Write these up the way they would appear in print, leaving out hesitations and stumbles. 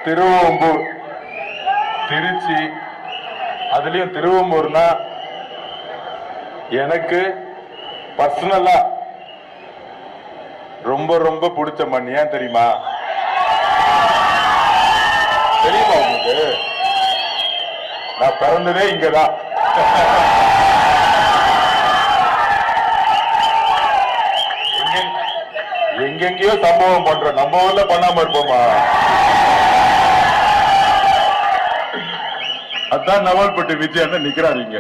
திருவம்பூர், திருச்சி, அதுலயும் திருவம்பூர்னா எனக்கு பர்சனலா ரொம்ப ரொம்ப பிடிச்ச மண். ஏன் தெரியுமா? தெரியுமா உங்களுக்கு? நான் பிறந்ததே இங்கதான். எங்கெங்கயோ சம்பவம் பண்றோம், நம்ம ஊர்ல பண்ணாம இருப்போமா? அதான் நவல்பட்டு விஜய் நிக்கிறாருங்க.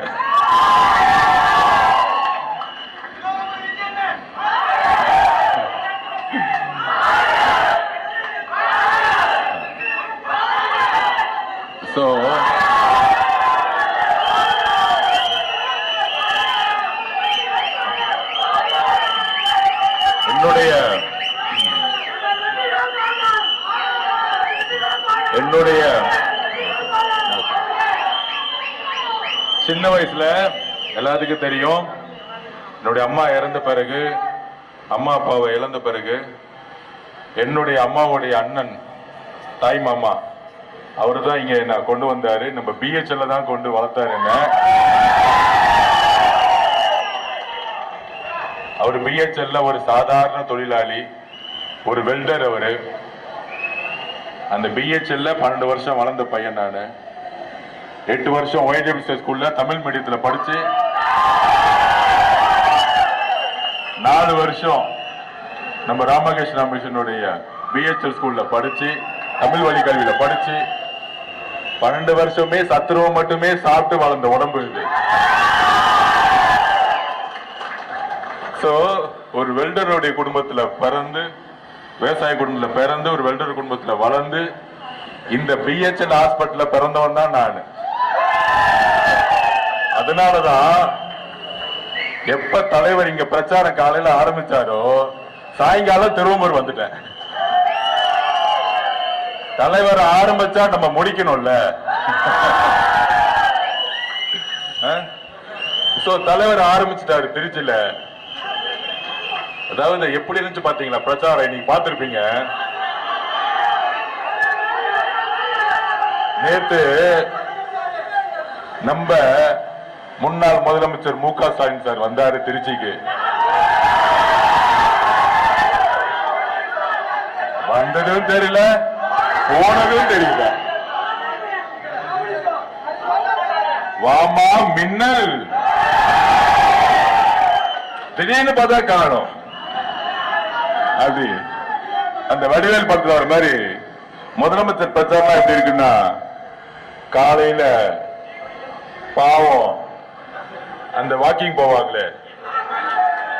என்னுடைய சின்ன வயசுல எல்லாத்துக்கும் தெரியும், என்னுடைய அம்மா இறந்த பிறகு, அம்மா அப்பாவை இழந்த பிறகு, என்னுடைய அம்மாவுடைய அண்ணன் தாய் மாமா அவரு தான் இங்க என்ன கொண்டு வந்தாரு. நம்ம பிஹெச்எல்ல தான் கொண்டு வளர்த்தாருங்க. அவர் பிஹெச்எல்ல ஒரு சாதாரண தொழிலாளி, ஒரு வெல்டர். அவரு அந்த பிஹெச்எல்ல 12 வருஷம் வளர்ந்த பையன். நான் 8 வருஷம் ஒய்டபிள்யூசி ஸ்கூல்ல தமிழ் மீடியத்துல படிச்சு, 4 வருஷம் நம்ம ராமகிருஷ்ணா மிஷனுடைய பிஹெச்எல் ஸ்கூல்ல படிச்சு, தமிழ் வழி கல்வியில படிச்சு, 12 வருஷமே சத்துருவம் மட்டுமே சாப்பிட்டு வளர்ந்த உடம்பு இது. சோ ஒரு வெல்டருடைய குடும்பத்துல பிறந்து, விவசாய குடும்பத்துல பிறந்து, ஒரு வெல்டர் குடும்பத்துல வளர்ந்து, இந்த பிஹெச்எல் ஹாஸ்பிட்டல்ல பிறந்தவன் தான் நான். அதனாலதான் எப்ப தலைவர் இங்க பிரச்சாரம் காலையில ஆரம்பிச்சாரோ, சாயங்காலம் திருவம்பூர் வந்துட்டேன். தலைவர் ஆரம்பிச்சா நம்ம முடிக்கணும்ல. தலைவர் ஆரம்பிச்சுட்டாரு திருச்சியில. அதாவது எப்படி இருந்துச்சு பாத்தீங்களா பிரச்சாரம்? நீங்க பாத்திருப்பீங்க. நேத்து நம்ம முன்னாள் முதலமைச்சர் மு.க. ஸ்டாலின் சார் வந்தாரு திருச்சிக்கு. வந்ததும் தெரியல, போனதும் தெரியல. வாமா மின்னல், திடீர்னு பார்த்தா காணும். அது அந்த வடிவேல் படத்துல வர மாதிரி முதலமைச்சர் பிரச்சாரம் எப்படி இருக்குன்னா, காலையில பாவம் அந்த வாக்கிங் போவாங்களே,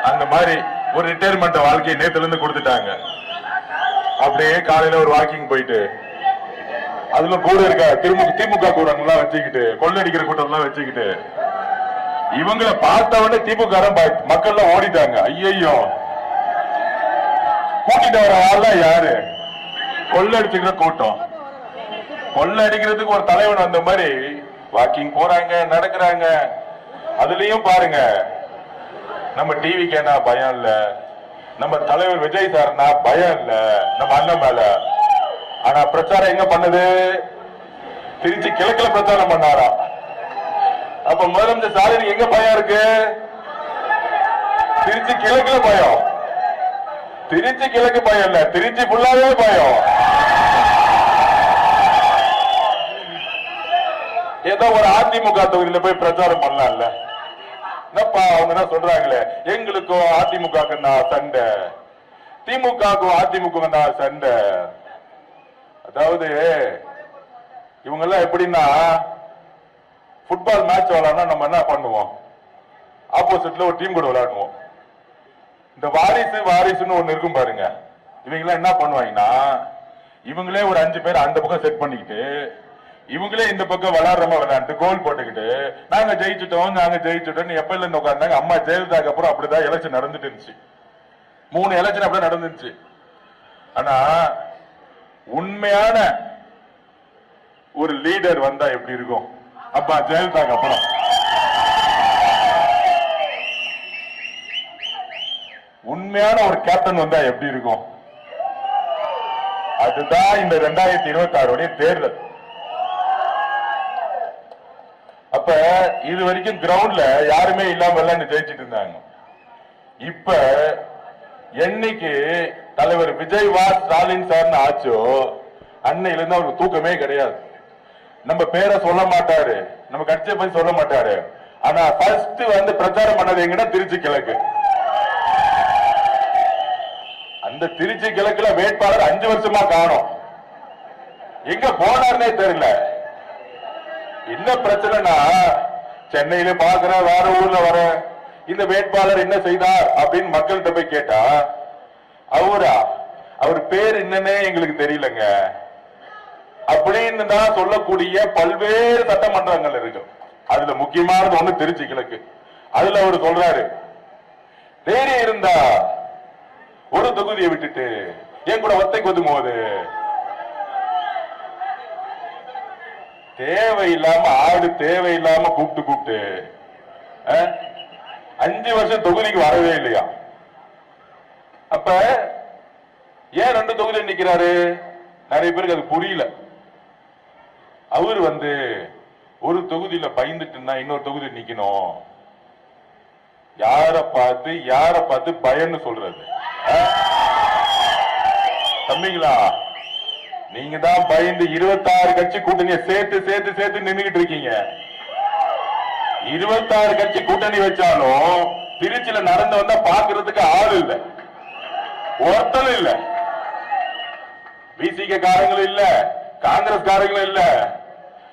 அந்த மாதிரி ஒரு ரிட்டையர்மெண்ட் வாழ்க்கையை நேத்துல இருந்து கொடுத்துட்டாங்க. அப்படியே காலையில ஒரு வாக்கிங் போயிட்டு, அதுல கூட இருக்க திமுக கூட்டம்லாம் வச்சுக்கிட்டு, கொள்ளடிக்கிற கூட்டம் எல்லாம் வச்சுக்கிட்டு, இவங்களை பார்த்தவொடனே திமுக மக்கள் ஓடிட்டாங்க. ஐயோ, கூட்டிட்டு வர ஆள்லாம் யாரு? கொள்ளடிச்சுக்கிற கூட்டம். கொள்ளடிக்கிறதுக்கு ஒரு தலைவன் வந்த மாதிரி வாக்கிங் போறாங்க, நடக்கிறாங்க. அதுலயும் பாருங்க, நம்ம டிவிக்கு என்ன பயம் இல்ல, நம்ம தலைவர் விஜய் சார்னா பயம் இல்ல, நம்ம அண்ணன் மேல. ஆனா பிரச்சாரம் எங்க பண்ணுது? திருச்சி கிழக்குல பிரச்சாரம் பண்ணாரா? அப்ப முதலமைச்சர் ஸ்டாலின் எங்க பயம் இருக்கு? திருச்சி கிழக்குல பயம். திருச்சி கிழக்கு பயம் இல்ல, திருச்சி ஃபுல்லாவே பயம். ஏதோ ஒரு அதிமுக தொகுதியில போய் பிரச்சாரம் பண்ணலாம்ல. என்னப்பா அவங்க என்ன சொல்றாங்களே, எங்களுக்கும் அதிமுக சண்டை, திமுகவுக்கும் அதிமுக சண்டை. அதாவது இவங்க எல்லாம் எப்படின்னா, ஃபுட்பால் மேட்ச் விளையாடணும், நம்ம என்ன பண்ணுவோம்? ஆப்போசிட்ல ஒரு டீம் கூட விளையாடுவோம். இந்த வாரிசுன்னு ஒண்ணு இருக்கும் பாருங்க. இவங்க எல்லாம் என்ன பண்ணுவாங்கன்னா, இவங்களே ஒரு 5 பேர் அந்த பக்கம் செட் பண்ணிக்கிட்டு, இவங்களே இந்த பக்கம் விளையாண்டு கோல் போட்டுக்கிட்டு, நாங்க ஜெயிச்சுட்டோம் எப்பல இருந்து உட்கார்ந்தாங்க. அம்மா ஜெயலலிதாக்கு அப்புறம் அப்படிதான் எலெக்ஷன் நடந்துட்டு இருந்துச்சு. 3 எலெக்ஷன் அப்படியே நடந்துச்சு. ஆனா உண்மையான ஒரு லீடர் வந்தா எப்படி இருக்கும்? அப்பா ஜெயலலிதாக்கு அப்புறம் உண்மையான ஒரு கேப்டன் வந்தா எப்படி இருக்கும்? அதுதான் இந்த 2026 தேர்தல். அப்ப இது வரைக்கும் கிரவுண்ட்ல யாருமே இல்லாம ஜெயிச்சிட்டு இருந்தாங்க. இப்ப என்னைக்கு தலைவர் விஜய் வா ஸ்டாலின் சார் ஆச்சோ அன்னையில இருந்து அவருக்கு தூக்கமே கிடையாது. நம்ம பேரை சொல்ல மாட்டாரு, நம்ம கட்சியை பத்தி சொல்ல மாட்டாரு. ஆனா ஃபர்ஸ்ட் பிரச்சாரம் பண்ணது எங்கன்னா திருச்சி கிழக்கு. அந்த திருச்சி கிழக்குல வேட்பாளர் 5 வருஷமா காணோம். எங்க போனார்னே தெரியல. என்ன பிரச்சனைனா சென்னையில பாக்குற, வேற ஊர்ல வர, இந்த வேட்பாளர் என்ன செய்தார் அப்படின்னு மக்கள்கிட்ட போய் கேட்டா அவர் பேர் என்னன்னே எங்களுக்கு தெரியலங்க அப்படின்னு தான் சொல்லக்கூடிய பல்வேறு சட்டமன்றங்கள் இருக்கு. அதுல முக்கியமானது ஒண்ணு திருச்சி கிழக்கு. அதுல அவர் சொல்றாரு, தைரியம் இருந்தா ஒரு தொகுதியை விட்டுட்டு என் கூட ஒத்தைக்கு ஒதுங்கும்போது தேவையில்லாம ஆடு தேவையில்லாம கூப்பிட்டு 5 வருஷம் தொகுதிக்கு வரவே இல்லையா? அப்ப ஏன் 2 தொகுதியில் நிக்கிறாரு? நிறைய பேருக்கு அது புரியல. அவர் ஒரு தொகுதியில பயந்துட்டுன்னா இன்னொரு தொகுதி நிக்கணும். யார பார்த்து பயன்னு சொல்றது? தம்பிங்களா, நீங்க தான் பயந்து 26 கட்சி கூட்டணியை சேர்த்து நின்றுகிட்டு இருக்கீங்க. 26 கட்சி கூட்டணி வச்சாலும் திருச்சியில நடந்து வந்தா பாக்குறதுக்கு ஆள் இல்ல, ஒருத்தரும் இல்ல. பிசிக காரங்களும் இல்ல, காங்கிரஸ் காரங்களும் இல்ல.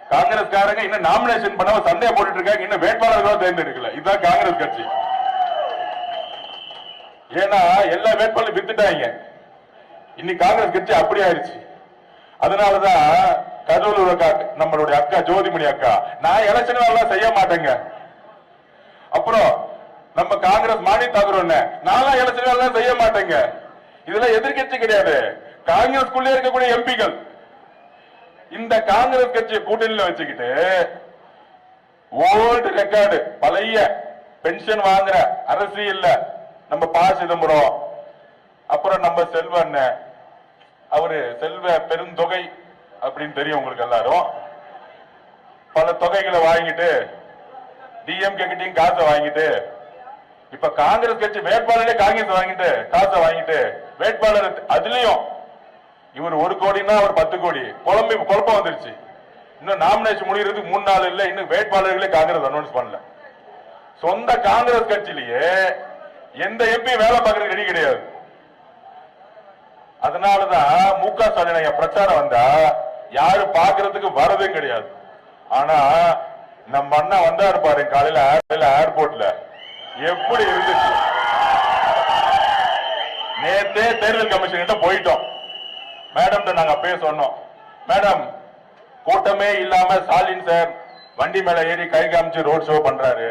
காங்கிரஸ் காரங்க இன்னும் நாமினேஷன் பண்ண சந்தேகம் போட்டுட்டு இருக்காங்க, இன்னும் வேட்பாளர்களும் தேர்ந்தெடுக்கல. இதுதான் காங்கிரஸ் கட்சி. ஏன்னா எல்லா வேட்பாளரும் வித்துட்டாங்க. இன்னைக்கு காங்கிரஸ் கட்சி அப்படி ஆயிடுச்சு. அதனாலதான் கரூர் நம்மளுடைய அக்கா ஜோதிமணி அக்கா, நான் எலெக்ஷன் எல்லாம் செய்ய மாட்டேங்க. அப்புறம் நம்ம காங்கிரஸ் மாணி தாக்குறோம், நான் எலெக்ஷன் எல்லாம் செய்ய மாட்டேங்க. இதெல்லாம் எதிர்கட்சி கிடையாது, காங்கிரஸ்குள்ளே இருக்கக்கூடிய எம்பிக்கள். இந்த காங்கிரஸ் கட்சியை கூட்டணியில வச்சுக்கிட்டு ஓல்டு ரெக்கார்டு, பழைய பென்ஷன் வாங்குற அரசியல்ல நம்ம ப. சிதம்பரம், அப்புறம் நம்ம செல்வன், அவரு செல்வ பெருந்தொகை அப்படின்னு தெரியும் உங்களுக்கு எல்லாரும். பல தொகைகளை வாங்கிட்டு டிஎம்கே கிட்டையும் காசை வாங்கிட்டு, இப்ப காங்கிரஸ் கட்சி வேட்பாளரே காங்கிரஸ் வாங்கிட்டு காசை வாங்கிட்டு வேட்பாளர் அதுலயும் இவர் 1 கோடினா அவர் 10 கோடி குழப்பம் வந்துருச்சு. இன்னும் நாமினேஷன் முடிகிறதுக்கு 3 நாள் இல்ல, இன்னும் வேட்பாளர்களே காங்கிரஸ் அனௌன்ஸ் பண்ணல. சொந்த காங்கிரஸ் கட்சியிலேயே எந்த எம்பி வேலை பார்க்கறது ரெடி கிடையாது. அதனாலதான் மு.க. ஸ்டாலின் பிரச்சாரம் வந்தா யாரு பாக்குறதுக்கு வரதும் கிடையாது. ஆனா நம்ம அண்ணா வந்தாரு பாரு காலையில ஏர்போர்ட்ல, எப்படி இருந்துச்சு. நேத்தே தேர்தல் கமிஷன் கிட்ட போயிட்டோம். மேடம் நாங்க அப்பயே சொன்னோம், மேடம் கூட்டமே இல்லாம ஸ்டாலின் சார் வண்டி மேல ஏறி கை காமிச்சு ரோட் ஷோ பண்றாரு.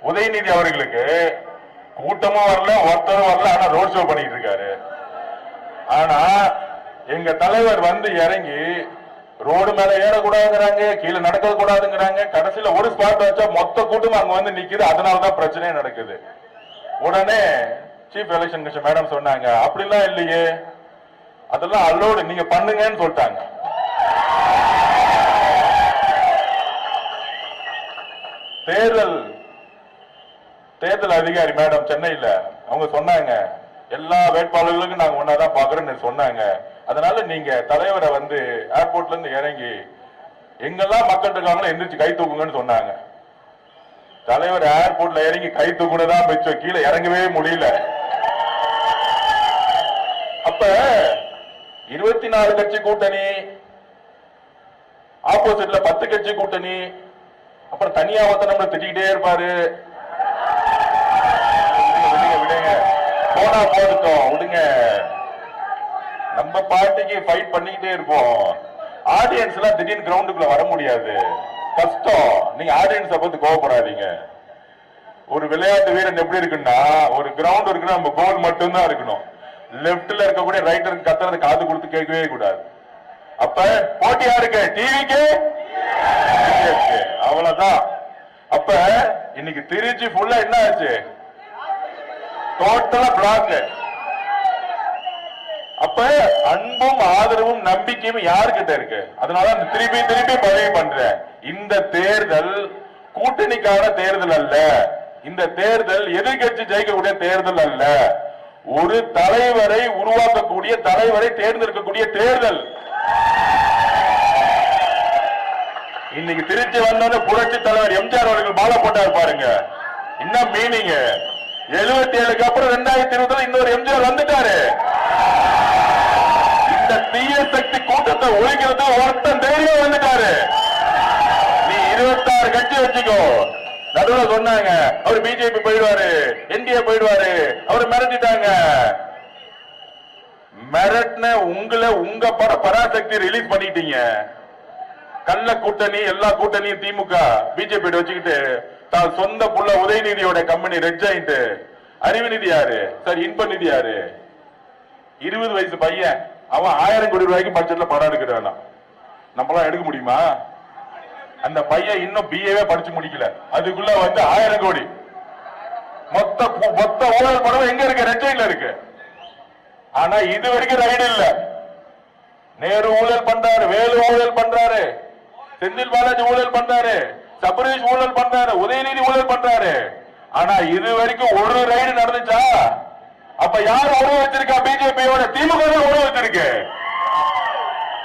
உதயநிதி அவர்களுக்கு கூட்டமும் வரல, ஒருத்தரும் வரல, ஆனா ரோட் ஷோ பண்ணிட்டு இருக்காரு. ஆனா எங்க தலைவர் இறங்கி ரோடு மேல ஏறக்கூடாதுங்கிறாங்க, கீழே நடக்க கூடாதுங்கிறாங்க. கடைசியில ஒரு ஸ்பாட் வச்சா மொத்த கூட்டம் அங்க நிக்குது. அதனாலதான் பிரச்சனையே நடக்குது. உடனே சீஃப் எலெக்ஷன் கமிஷன் மேடம் சொன்னாங்க, அப்படிலாம் இல்லையே, அதெல்லாம் அல்லோடு நீங்க பண்ணுங்கன்னு சொல்லிட்டாங்க. தேர்தல் அதிகாரி மேடம் சென்னையில அவங்க சொன்னாங்க, எல்லா வேட்பாளர்களுக்கும் நாங்க ஒன்னாதான் பாக்குறோம்னு சொன்னாங்க. அதனால நீங்க தலைவரை ஏர்போர்ட்ல இருந்து இறங்கி எங்கெல்லாம் மக்கள் இருக்காங்களோ எந்திரிச்சு கை தூக்குங்கன்னு சொன்னாங்க. தலைவர் ஏர்போர்ட்ல இறங்கி கை தூக்குனதான் வச்சோம், கீழே இறங்கவே முடியல. அப்ப 24 கட்சி கூட்டணி, ஆப்போசிட்ல 10 கட்சி கூட்டணி, அப்புறம் தனியா நம்ம திட்டிக்கிட்டே இருப்பாரு. விடுங்க போனா போட்டுட்டோம், விடுங்க. நம்ம பார்ட்டிக்கு ஃபைட் பண்ணிக்கிட்டே இருப்போம். ஆடியன்ஸ் எல்லாம் திடீர்னு கிரவுண்டுக்குள்ள வர முடியாது, கஷ்டம். நீங்க ஆடியன்ஸை பத்தி கோவப்படாதீங்க. ஒரு விளையாட்டு வீரன் எப்படி இருக்குன்னா, ஒரு கிரவுண்ட் இருக்குன்னா நம்ம கோல் மட்டும்தான் இருக்கணும். லெப்ட்ல இருக்கக்கூடிய ரைட்டருக்கு கத்துறது காது கொடுத்து கேட்கவே கூடாது. அப்ப போட்டி யாருக்கு? டிவிக்கு, அவ்வளவுதான். அப்ப இன்னைக்கு திருச்சி ஃபுல்லா என்ன ஆச்சு? டோட்டலா பிளாக். அப்ப அன்பும் ஆதரவும் நம்பிக்கையும் யாருக்கிட்ட இருக்கு? அதனால திருப்பி திருப்பி பதிவு பண்றேன், இந்த தேர்தல் கூட்டணிக்கான தேர்தல் அல்ல, இந்த தேர்தல் எதிர்கட்சி ஜெயிக்கக்கூடிய தேர்தல் அல்ல, ஒரு தலைவரை உருவாக்கக்கூடிய, தலைவரை தேர்ந்தெடுக்கக்கூடிய தேர்தல். இன்னைக்கு திருச்சி வந்தோட புரட்சி தலைவர் எம்ஜிஆர் அவர்கள் மாலை போட்டார் பாருங்க, என்ன மீனிங்? 77க்கு அப்புறம் 2020 இன்னொரு எம்ஜிஆர் வந்துட்டாரு. இந்த தீய சக்தி கூட்டத்தை ஒழிக்கிறது ஒருத்தன் தைரியம் வந்துட்டாரு. நீ 26 கட்சி வச்சுக்கோ. நடுவில் சொன்னாங்க அவர் பிஜேபி போயிடுவாரு, என்டிஏ போயிடுவாரு, அவர் மிரட்டிட்டாங்க. மிரட்டின உங்களை உங்க பட பராசக்தி ரிலீஸ் பண்ணிட்டீங்க. கள்ள கூட்டணி, எல்லா கூட்டணியும் திமுக பிஜேபி வச்சுக்கிட்டு தான் சொந்த புள்ள உதயநிதியோட கம்பெனி ரெட் ஜாயிண்ட். அறிவுநிதி யாரு சார்? இன்ப நிதி யாரு? 20 வயசு பையன், அவன் 1000 கோடி ரூபாய்க்கு பட்ஜெட்ல படம் எடுக்கிறான். நம்மளாம் எடுக்க முடியுமா? அந்த பையன் இன்னும் பிஏவே படிச்சு முடிக்கல, அதுக்குள்ள 1000 கோடி மொத்த ஊழல் படம் எங்க இருக்கு? ரெட் ஜாயின்ட்ல இருக்கு. ஆனா இது வரைக்கும் ரைடு இல்ல. நேரு ஊழல் பண்றாரு, வேலு ஊழல் பண்றாரு, செந்தில் பாலாஜி ஊழல் பண்றாரு, சபரீஷ் ஊழல் பண்றாரு, உதயநிதி ஊழல் பண்றாரு. ஆனா இது வரைக்கும் ஒரு ரைடு நடந்துச்சா? அப்ப யார் உறவு வச்சிருக்கா? பிஜேபியோட திமுக உறவு வச்சிருக்கு.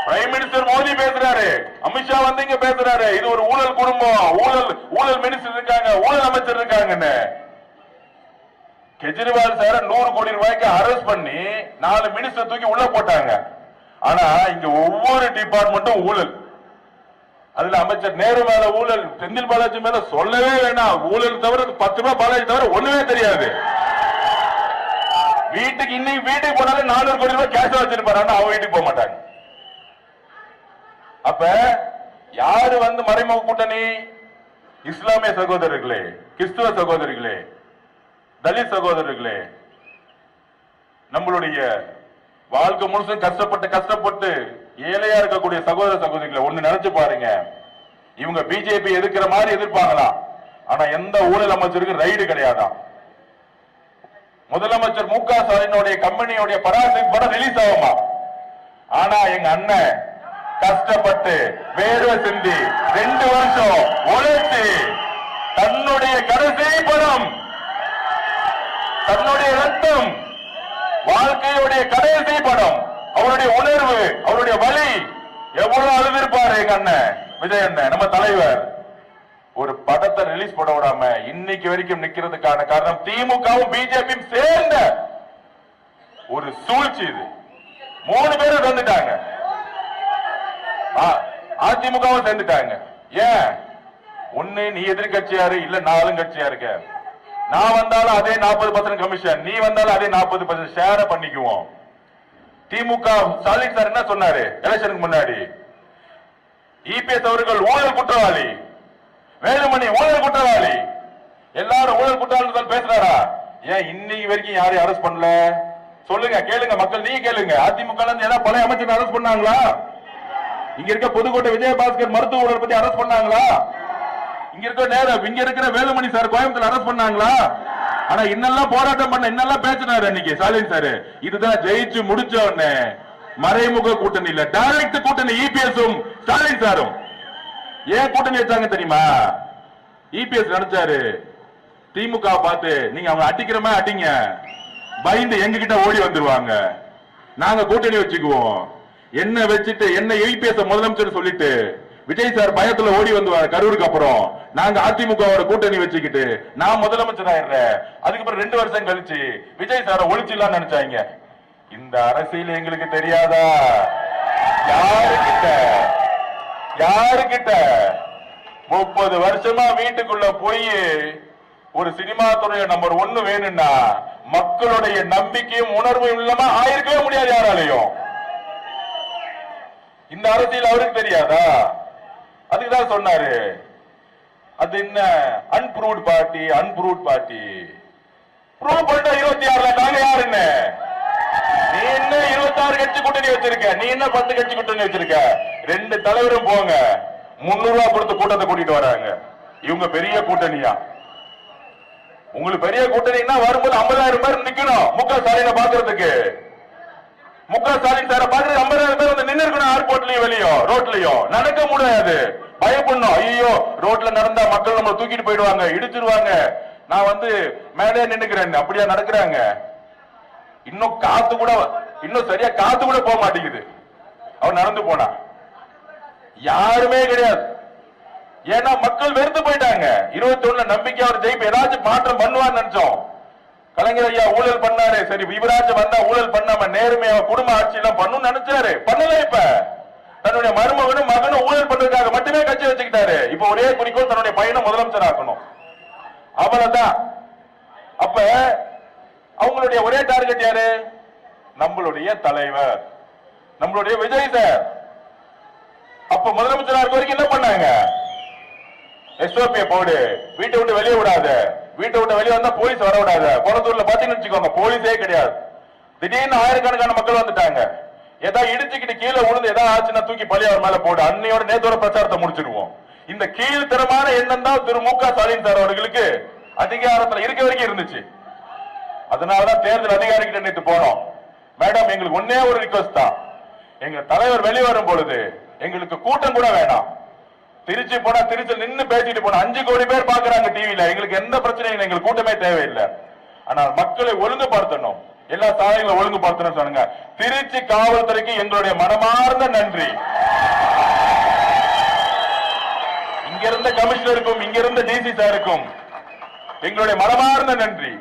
பிரைம் மினிஸ்டர் மோடி பேசுறாரு, அமித்ஷா வந்து இங்க பேசுறாரு, இது ஒரு ஊழல் குடும்பம், ஊழல் மினிஸ்டர் இருக்காங்க, ஊழல் அமைச்சர் இருக்காங்கன்னு. கெஜ்ரிவால் சார 100 கோடி ரூபாய்க்கு அரெஸ்ட் பண்ணி 4 மினிஸ்டர் தூக்கி உள்ள போட்டாங்க. ஆனா இங்க ஒவ்வொரு டிபார்ட்மெண்ட்டும் ஊழல். அதுல அமைச்சர் நேரு மேல ஊழல், செந்தில் பாலாஜி மேல சொல்லவே வேணாம். ஊழல் தவிர 10 ரூபாய் பாலாஜி தவிர ஒண்ணுமே தெரியாது. வீட்டுக்கு இன்னைக்கு வீட்டுக்கு போனாலும் 400 கோடி ரூபாய் கேஷ் வச்சிருப்பாரு, அவங்க வீட்டுக்கு போக மாட்டாங்க. அப்ப யாரு மறைமுக கூட்டணி? இஸ்லாமிய சகோதரர்களே, கிறிஸ்துவ சகோதரிகளே, தலித் சகோதரர்களே, நம்மளுடைய வாழ்க்கை முழுசும் கஷ்டப்பட்டு ஏழையா இருக்கக்கூடிய சகோதர சகோதரிகளை ஒண்ணு நினைச்சு பாருங்க. இவங்க பிஜேபி எதிர்க்கிற மாதிரி எதிர்ப்பாங்களாம், ஆனா எந்த ஊழல் அமைச்சருக்கு ரைடு கிடையாதான். முதலமைச்சர் மு க ஸ்டாலினுடைய கம்பெனியோட பராசக்தி படம் ரிலீஸ் ஆகுமா? ஆனா எங்க அண்ணன் கஷ்டப்பட்டு வேர்வை சிந்தி 2 வருஷம் உழைச்சு தன்னுடைய கடைசி படம், தன்னுடைய ரத்தம், வாழ்க்கையுடைய கடைசி படம், அவருடைய உணர்வு, அவருடைய வலி எவ்வளவு அழுதிருப்பாரு எங்க அண்ணன் விஜய் அண்ணன், நம்ம தலைவர். ஒரு படத்தை ரிலீஸ் பண்ண விடாம இன்னைக்கு வரைக்கும் நிக்கிறதுக்கான காரணம் திமுகவும் பிஜேபியும் சேர்ந்த ஒரு சூழ்ச்சி. இது 3 பேரும் சேர்ந்துட்டாங்க, அதிமுகவும் சேர்ந்துட்டாங்க. ஏன்? ஒண்ணு நீ எதிர்கட்சியாரு, இல்ல நான் ஆளுங்கட்சியா இருக்க. நான் வந்தாலும் அதே 40% கமிஷன், நீ வந்தாலும் அதே 40% ஷேர பண்ணிக்குவோம். திமுக ஸ்டாலின் சார் என்ன சொன்னாரு எலெக்ஷனுக்கு முன்னாடி? இபிஎஸ் அவர்கள் ஊழல் குற்றவாளி, வேலுமணி ஊழல் குற்றவாளி, எல்லாரும் ஊழல் குற்றவாளி பேசுறாரா? ஏன் இன்னைக்கு வரைக்கும் யாரையும் அரெஸ்ட் பண்ணல? சொல்லுங்க, கேளுங்க மக்கள், நீங்க கேளுங்க. அதிமுக ஏதாவது பழைய அமைச்சர் அரெஸ்ட் பண்ணாங்களா? இங்க இருக்க புதுக்கோட்டை விஜயபாஸ்கர் மருத்துவ ஊழல் பத்தி அரெஸ்ட் பண்ணாங்களா? இங்க இருக்கிற வேலுமணி சார் கோயம்புத்தூர் அரெஸ்ட் பண்ணாங்களா? ஆனா இன்னெல்லாம் போராட்டம் பண்ண, இன்னெல்லாம் பேசினாரு அன்னைக்கு ஸ்டாலின் சார். இதுதான் ஜெயிச்சு முடிச்ச உடனே மறைமுக கூட்டணி இல்ல, டைரக்ட் கூட்டணி. இபிஎஸும் ஸ்டாலின் சாரும் ஏன் கூட்டணி வச்சாங்க தெரியுமா? இபிஎஸ் நினைச்சாரு திமுக பார்த்து நீங்க அவங்க அடிக்கிறமே அடிங்க, பயந்து எங்க கிட்ட ஓடி வந்துருவாங்க, நாங்க கூட்டணி வச்சுக்குவோம். என்ன வச்சுட்டு என்ன இபிஎஸ் முதலமைச்சர் சொல்லிட்டு விஜய் சார் பயத்துல ஓடி வந்துவாரு கரூருக்கு. அப்புறம் நாங்க அதிமுகவோட கூட்டணி வச்சுக்கிட்டு நான் முதலமைச்சர் ஆயிடுறேன். அதுக்கப்புறம் 2 வருஷம் கழிச்சு விஜய் சார ஒழிச்சிடலாம் நினைச்சாங்க. இந்த அரசியல் எங்களுக்கு தெரியாதா? யாருக்கிட்ட 30 வருஷமா வீட்டுக்குள்ள போய் ஒரு சினிமா துறைய நம்பர் 1 வேணும்னா மக்களுடைய நம்பிக்கையும் உணர்வும் இல்லாம ஆயிருக்கவே முடியாது யாராலையும். இந்த அரசியல் அவருக்கு தெரியாதா? அதுக்குதான் சொன்னாரு, அது என்ன அன்ப்ரூவ்ட் பார்ட்டி ப்ரூவ் பண்ணிட்ட 26ல நாங்க யாருன்னு? நீ என்ன 26 கட்சி கூட்டணி வச்சிருக்க, நீ என்ன 10 கட்சி கூட்டணி வச்சிருக்க? 2 தலைவரும் போங்க, 300 ரூபாய் கொடுத்து கூட்டத்தை கூட்டிட்டு வராங்க. இவங்க பெரிய கூட்டணியா? உங்களுக்கு பெரிய கூட்டணின்னா வரும்போது 50,000 பேர் நிக்கணும் மு க ஸ்டாலினை பாக்குறதுக்கு. முக ஸ்டாலின் சார பார்த்து 50,000 பேர் வந்து நின்று இருக்கணும் ஏர்போர்ட்லயும் வெளியோ ரோட்லயும் நடக்க முடியாது பயப்படணும் ஐயோ ரோட்ல நடந்தா மக்கள் நம்ம தூக்கிட்டு போயிடுவாங்க இடிச்சிருவாங்க நான் வந்து மேலே நின்னுக்கிறேன் அப்படியா நடக்கிறாங்க இன்னும் காத்து கூட இன்னும் சரியா காத்து கூட போக மாட்டேங்குது அவன் நடந்து போனா யாருமே கிடையாது ஏன்னா மக்கள் வெறுத்து போயிட்டாங்க 21 நம்பிக்கை அவர் ஜெயிப்பு ஏதாச்சும் மாற்றம் பண்ணுவான்னு நினைச்சோம் கலைஞர் ஐயா ஊழல் பண்ணாரு சரி விவராஜ் வந்தா ஊழல் பண்ணாம நேர்மையா குடும்ப ஆட்சி எல்லாம் பண்ணு நினைச்சாரு பண்ணல இப்ப தன்னுடைய மருமகனும் மகனும் ஊழல் பண்றதுக்காக மட்டுமே கட்சி வச்சுக்கிட்டாரு இப்ப ஒரே குறிக்கோள் தன்னுடைய பையனை முதலமைச்சர் ஆக்கணும் அவ்வளவுதான் அப்ப அவங்களுடைய ஒரே டார்கெட் யாரு நம்மளுடைய தலைவர் நம்மளுடைய விஜய் சார் அப்ப முதலமைச்சரா இருக்க வரைக்கும் என்ன பண்ணாங்க எஸ்ஓபி போடு வீட்டை விட்டு வெளியே விடாத வீட்டை விட்டு வெளியே வந்தா போலீஸ் வர விடாத குளத்தூர்ல பாத்தீங்கன்னு வச்சுக்கோங்க போலீஸே கிடையாது திடீர்னு ஆயிரக்கணக்கான மக்கள் வந்துட்டாங்க ஏதாவது இடிச்சுக்கிட்டு கீழே விழுந்து ஏதாவது ஆச்சுன்னா தூக்கி பழி அவர் மேல போடு அன்னையோட நேத்தோட பிரச்சாரத்தை முடிச்சிருவோம் இந்த கீழ்த்தரமான எண்ணம் தான் திரு மு க ஸ்டாலின் சார் அவர்களுக்கு அதிகாரத்துல இருக்க வரைக்கும் இருந்துச்சு அதனாலதான் தேர்தல் அதிகாரிகிட்ட நேற்று போனோம் மேடம் எங்களுக்கு ஒன்னே ஒரு ரிக்வஸ்ட் தான் எங்க தலைவர் வெளிவரும் பொழுது எங்களுக்கு கூட்டம் கூட வேணாம் திருச்சி போனா திருச்சி நின்னு பேசிட்டு போனா 5 கோடி பேர் பாக்குறாங்க டிவில எங்களுக்கு எந்த பிரச்சனையும் இல்லை எங்களுக்கு கூட்டமே தேவையில்லை ஆனால் மக்களை ஒழுங்குபடுத்தணும் எல்லா சாலைகளும் ஒழுங்குபடுத்தணும் சொன்னாங்க திருச்சி காவல்துறைக்கு எங்களுடைய மனமார்ந்த நன்றி இங்க இருந்த கமிஷனருக்கும் இங்க இருந்த டிசி சாருக்கும் எங்களுடைய மனமார்ந்த நன்றி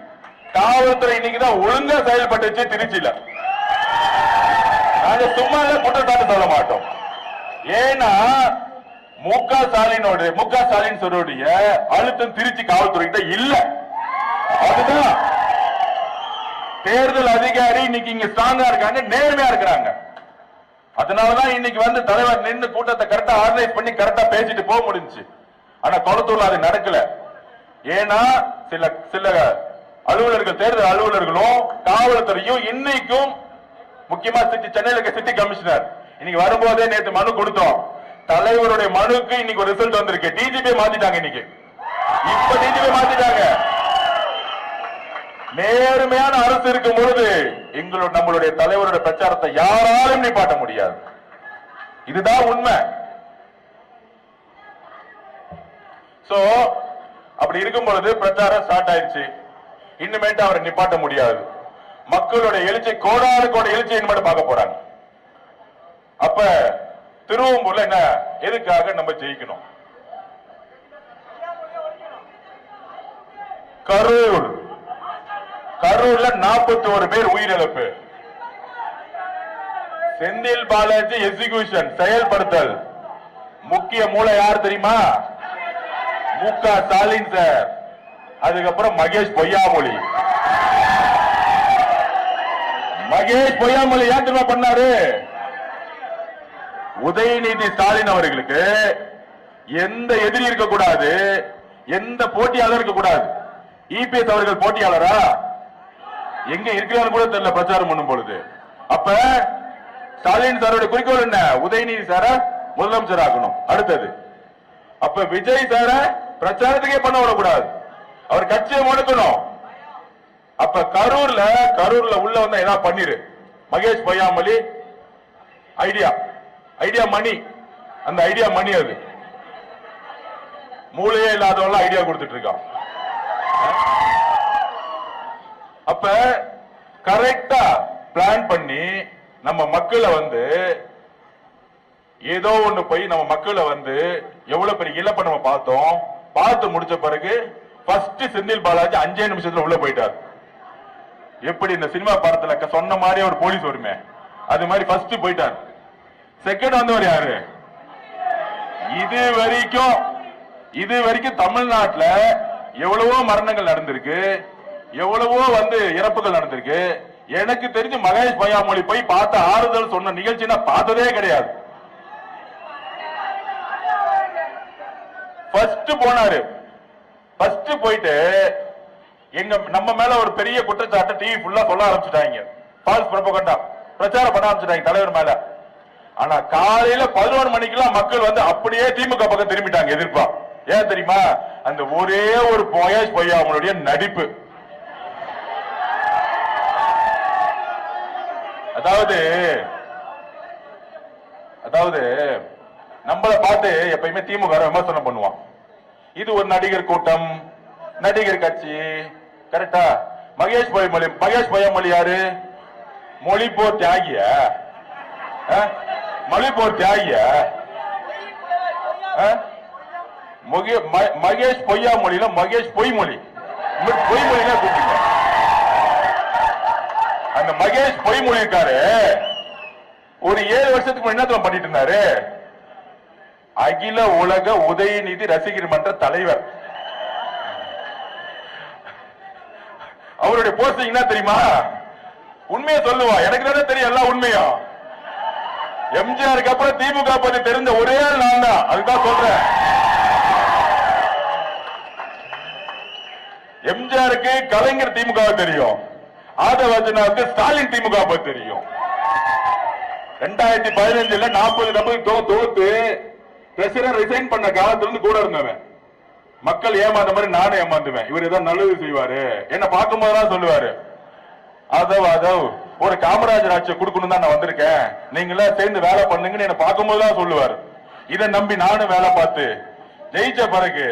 காவல்துறை இன்னைக்குதான் ஒழுங்கா செயல்பட்டுச்சு திருச்சியில நாங்க சும்மா குற்றச்சாட்டு சொல்ல மாட்டோம் ஏன்னா மு க ஸ்டாலின் சாருடைய அழுத்தம் திருச்சி காவல்துறை இல்ல அதுதான் தேர்தல் அதிகாரி இன்னைக்கு இங்க ஸ்ட்ராங்கா இருக்காங்க நேர்மையா இருக்கிறாங்க அதனாலதான் இன்னைக்கு வந்து தலைவர் நின்று கூட்டத்தை கரெக்டா ஆர்கனைஸ் பண்ணி கரெக்டா பேசிட்டு போக முடிஞ்சு ஆனா கொளத்தூர்ல அது நடக்கல ஏன்னா சில அலுவலர்கள் தேர்தல் அலுவலர்களும் காவல்துறையும் இன்னைக்கும் முக்கியமா சென்னையில இருக்க சிட்டி கமிஷனர் இன்னைக்கு வரும்போதே நேற்று மனு கொடுத்தோம் தலைவருடைய மனுக்கு இன்னைக்கு ஒரு ரிசல்ட் வந்திருக்கு டிஜிபி மாத்திட்டாங்க இன்னைக்கு இப்ப டிஜிபி மாத்திட்டாங்க நேர்மையான அரசு இருக்கும் பொழுது நம்மளுடைய தலைவருடைய பிரச்சாரத்தை யாராலும் நிப்பாட்ட முடியாது இதுதான் உண்மை சோ அப்படி இருக்கும் பொழுது பிரச்சாரம் ஸ்டார்ட் ஆயிடுச்சு இன்னுமேட்டு அவரை நிப்பாட்ட முடியாது மக்களுடைய எழுச்சி கோடானு கோடி எழுச்சியை மட்டும் பார்க்க போறாங்க அப்ப திருவம்பூர்ல என்ன எதுக்காக நம்ம ஜெயிக்கணும் கரூர்ல 41 பேர் உயிரிழப்பு செந்தில் பாலாஜி எக்ஸிகியூஷன் செயல்படுத்தல் முக்கிய மூளை யார் தெரியுமா மு க ஸ்டாலின் சார் அதுக்கப்புறம் மகேஷ் பொய்யாமொழி ஏன் தெரியுமா பண்ணாரு உதயநிதி ஸ்டாலின் அவர்களுக்கு எந்த எதிரி இருக்கக்கூடாது எந்த போட்டியாளர் இருக்கக்கூடாது இபிஎஸ் அவர்கள் போட்டியாளரா எங்க இருக்கிறான்னு கூட தெரியல பிரச்சாரம் பண்ணும் பொழுது அப்ப ஸ்டாலின் சாரோட குறிக்கோள் என்ன உதயநிதி சார முதலமைச்சர் ஆகணும் அடுத்தது அப்ப விஜய் சார பிரச்சாரத்துக்கே பண்ண விடக்கூடாது அவர் கட்சியை முடக்கணும் அப்ப கரூர்ல உள்ள வந்து ஏதாவது பண்ணிரு மகேஷ் பொய்யாமொழி ஐடியா மணி அந்த ஐடியா மணி அது மூளையே இல்லாதவங்க ஐடியா கொடுத்துட்டு இருக்கான் அப்ப கரெக்டா பிளான் பண்ணி நம்ம மக்களை வந்து ஏதோ ஒண்ணு போய் நம்ம மக்களை வந்து எவ்வளவு பெரிய இழப்ப நம்ம பார்த்து முடிச்ச பிறகு ஃபர்ஸ்ட் செந்தில் பாலாஜி 5 நிமிஷத்துல உள்ள போயிட்டார் எப்படி இந்த சினிமா படத்துல சொன்ன மாதிரி ஒரு போலீஸ் வருமே அது மாதிரி ஃபர்ஸ்ட் போயிட்டார் செகண்ட் வந்தவர் யாரு இது வரைக்கும் தமிழ்நாட்டுல எவ்வளவோ மரணங்கள் நடந்திருக்கு எவ்வளவோ வந்து இறப்புகள் நடந்திருக்கு எனக்கு தெரிஞ்சு மகேஷ் பொய்யாமொழி போய் பார்த்த ஆறுதல் சொன்ன நிகழ்ச்சி நான் பார்த்ததே கிடையாது ஃபர்ஸ்ட் போனாரு ஃபர்ஸ்ட் போயிட்டு நம்ம மேல ஒரு பெரிய குற்றச்சாட்டு டிவி ஃபுல்லா சொல்ல ஆரம்பிச்சுட்டாங்க ஃபால்ஸ் ப்ரோபகண்டா பிரச்சாரம் பண்ண ஆரம்பிச்சுட்டாங்க தலைவர் மேல ஆனா காலையில 11 மணிக்கெல்லாம் மக்கள் வந்து அப்படியே திமுக பக்கம் திரும்பிட்டாங்க எதிர்ப்பா ஏன் தெரியுமா அந்த ஒரே ஒரு மகேஷ் பொய்யாமொழியுடைய நடிப்பு அதாவது அதாவது நம்மளை பார்த்து எப்பயுமே திமுக விமர்சனம் பண்ணுவான். இது ஒரு நடிகர் கூட்டம், நடிகர் கட்சி, கரெக்டா? மகேஷ் பொய்யாமொழி யாரு? மொழிப்போர் தியாகிய, மொழிப்போர் தியாகிய. மகேஷ் பொய்யாமொழியில மகேஷ் பொய்மொழி, பொய்மொழினா கூப்பிடுங்க. அந்த மகேஷ் பொய்மொழி இருக்காரு, ஒரு 7 வருஷத்துக்கு என்ன பண்ணிட்டு இருந்தாரு? அகில உலக உதயநிதி ரசிகர் மன்ற தலைவர். அவருடைய போஸ்டிங் என்ன தெரியுமா? உண்மையை சொல்லுவா, எனக்கு தானே தெரியும் எல்லா உண்மையும். எம்ஜிஆருக்கு அப்புறம் திமுக பத்தி தெரிந்த ஒரே நான் தான், அதுதான் சொல்றேன். எம்ஜிஆருக்கு கலைஞர் திமுக தெரியும், ஆதவர்ஜனாவுக்கு ஸ்டாலின் திமுக பத்தி தெரியும். 2015 40 தோத்து பிரசிடன்ட் ரிசைன் பண்ண காலத்திலிருந்து கூட இருந்தவன். மக்கள் ஏமாந்த மாதிரி நானும் ஏமாந்துவேன். இவர் ஏதோ நல்லது செய்வாரு, என்ன பார்க்கும் போதுதான் சொல்லுவாரு, அதவ் ஒரு காமராஜர் ஆட்சியை கொடுக்கணும் தான் நான் வந்திருக்கேன், நீங்களா சேர்ந்து வேலை பண்ணுங்கன்னு என்ன பார்க்கும் போதுதான் சொல்லுவாரு. இதை நம்பி நானும் வேலை பார்த்து ஜெயிச்ச பிறகு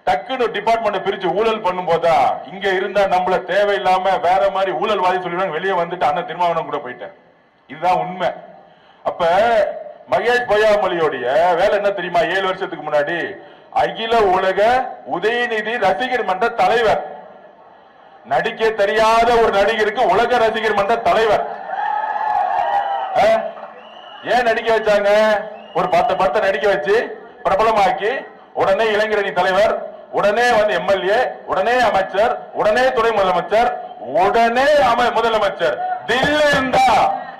டக்குன்னு டிபார்ட்மெண்ட் பிரிச்சு ஊழல் பண்ணும் போதா இங்க இருந்தா நம்மள தேவையில்லாம வேற மாதிரி ஊழல்வாதி சொல்லிடுவாங்க, வெளியே வந்துட்டு அண்ணன் திருமாவளவன் கூட போயிட்டேன். இதுதான் உண்மை. அப்ப மகேஷ் பொய்யாமொழியோடைய வேலை என்ன தெரியுமா? 7 வருஷத்துக்கு முன்னாடி அகில உலக உதயநிதி ரசிகர் மன்ற தலைவர். நடிக்க தெரியாத ஒரு நடிகருக்கு உலக ரசிகர் மன்ற தலைவர். ஏன் நடிக்க வச்சாங்க? ஒரு 10 நடிக்க வச்சு பிரபலமாக்கி உடனே இளைஞரணி தலைவர், உடனே வந்து எம்எல்ஏ, உடனே அமைச்சர், உடனே துணை முதலமைச்சர், உடனே முதலமைச்சர். தில்லி இருந்தா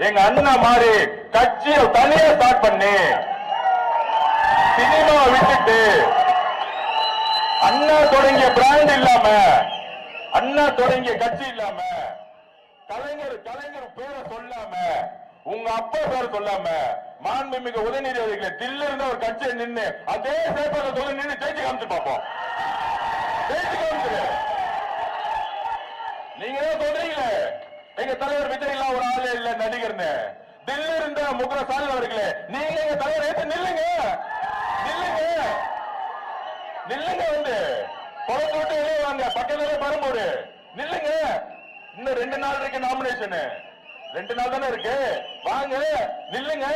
எங்க அண்ணா மாதிரி கட்சியை தனியா ஸ்டார்ட் பண்ணி சினிமா விட்டுட்டு அண்ணா தொடங்கிய பிராண்ட் இல்லாம, அண்ணா தொடங்கிய கட்சி இல்லாம, கலைஞர் பேரை சொல்லாம, உங்க அப்பா பேரை சொல்லாம, மாண்புமிகு உதயநிதி அவர்களை தில்லி இருந்த ஒரு கட்சியை நின்று அதே சேப்பாக சொல்ல நின்று ஜெயிச்சு காமிச்சு பார்ப்போம். ஜெயிச்சு காமிச்சு. நீங்க தான் சொல்றீங்களே எங்க தலைவர் விஜய் எல்லாம் ஒரு ஆளே இல்ல நடிகர்னு. தில்லி இருந்த முக ஸ்டாலின் அவர்களே, நீங்க எங்க தலைவர் ஏற்று நில்லுங்க, நில்லுங்க, நில்லுங்க. வந்து குளத்து விட்டு வெளியே வாங்க, பக்கத்துல வரும்போது நில்லுங்க. இன்னும் 2 நாள் இருக்கு நாமினேஷன், 2 நாள் தானே இருக்கு, வாங்க நில்லுங்க.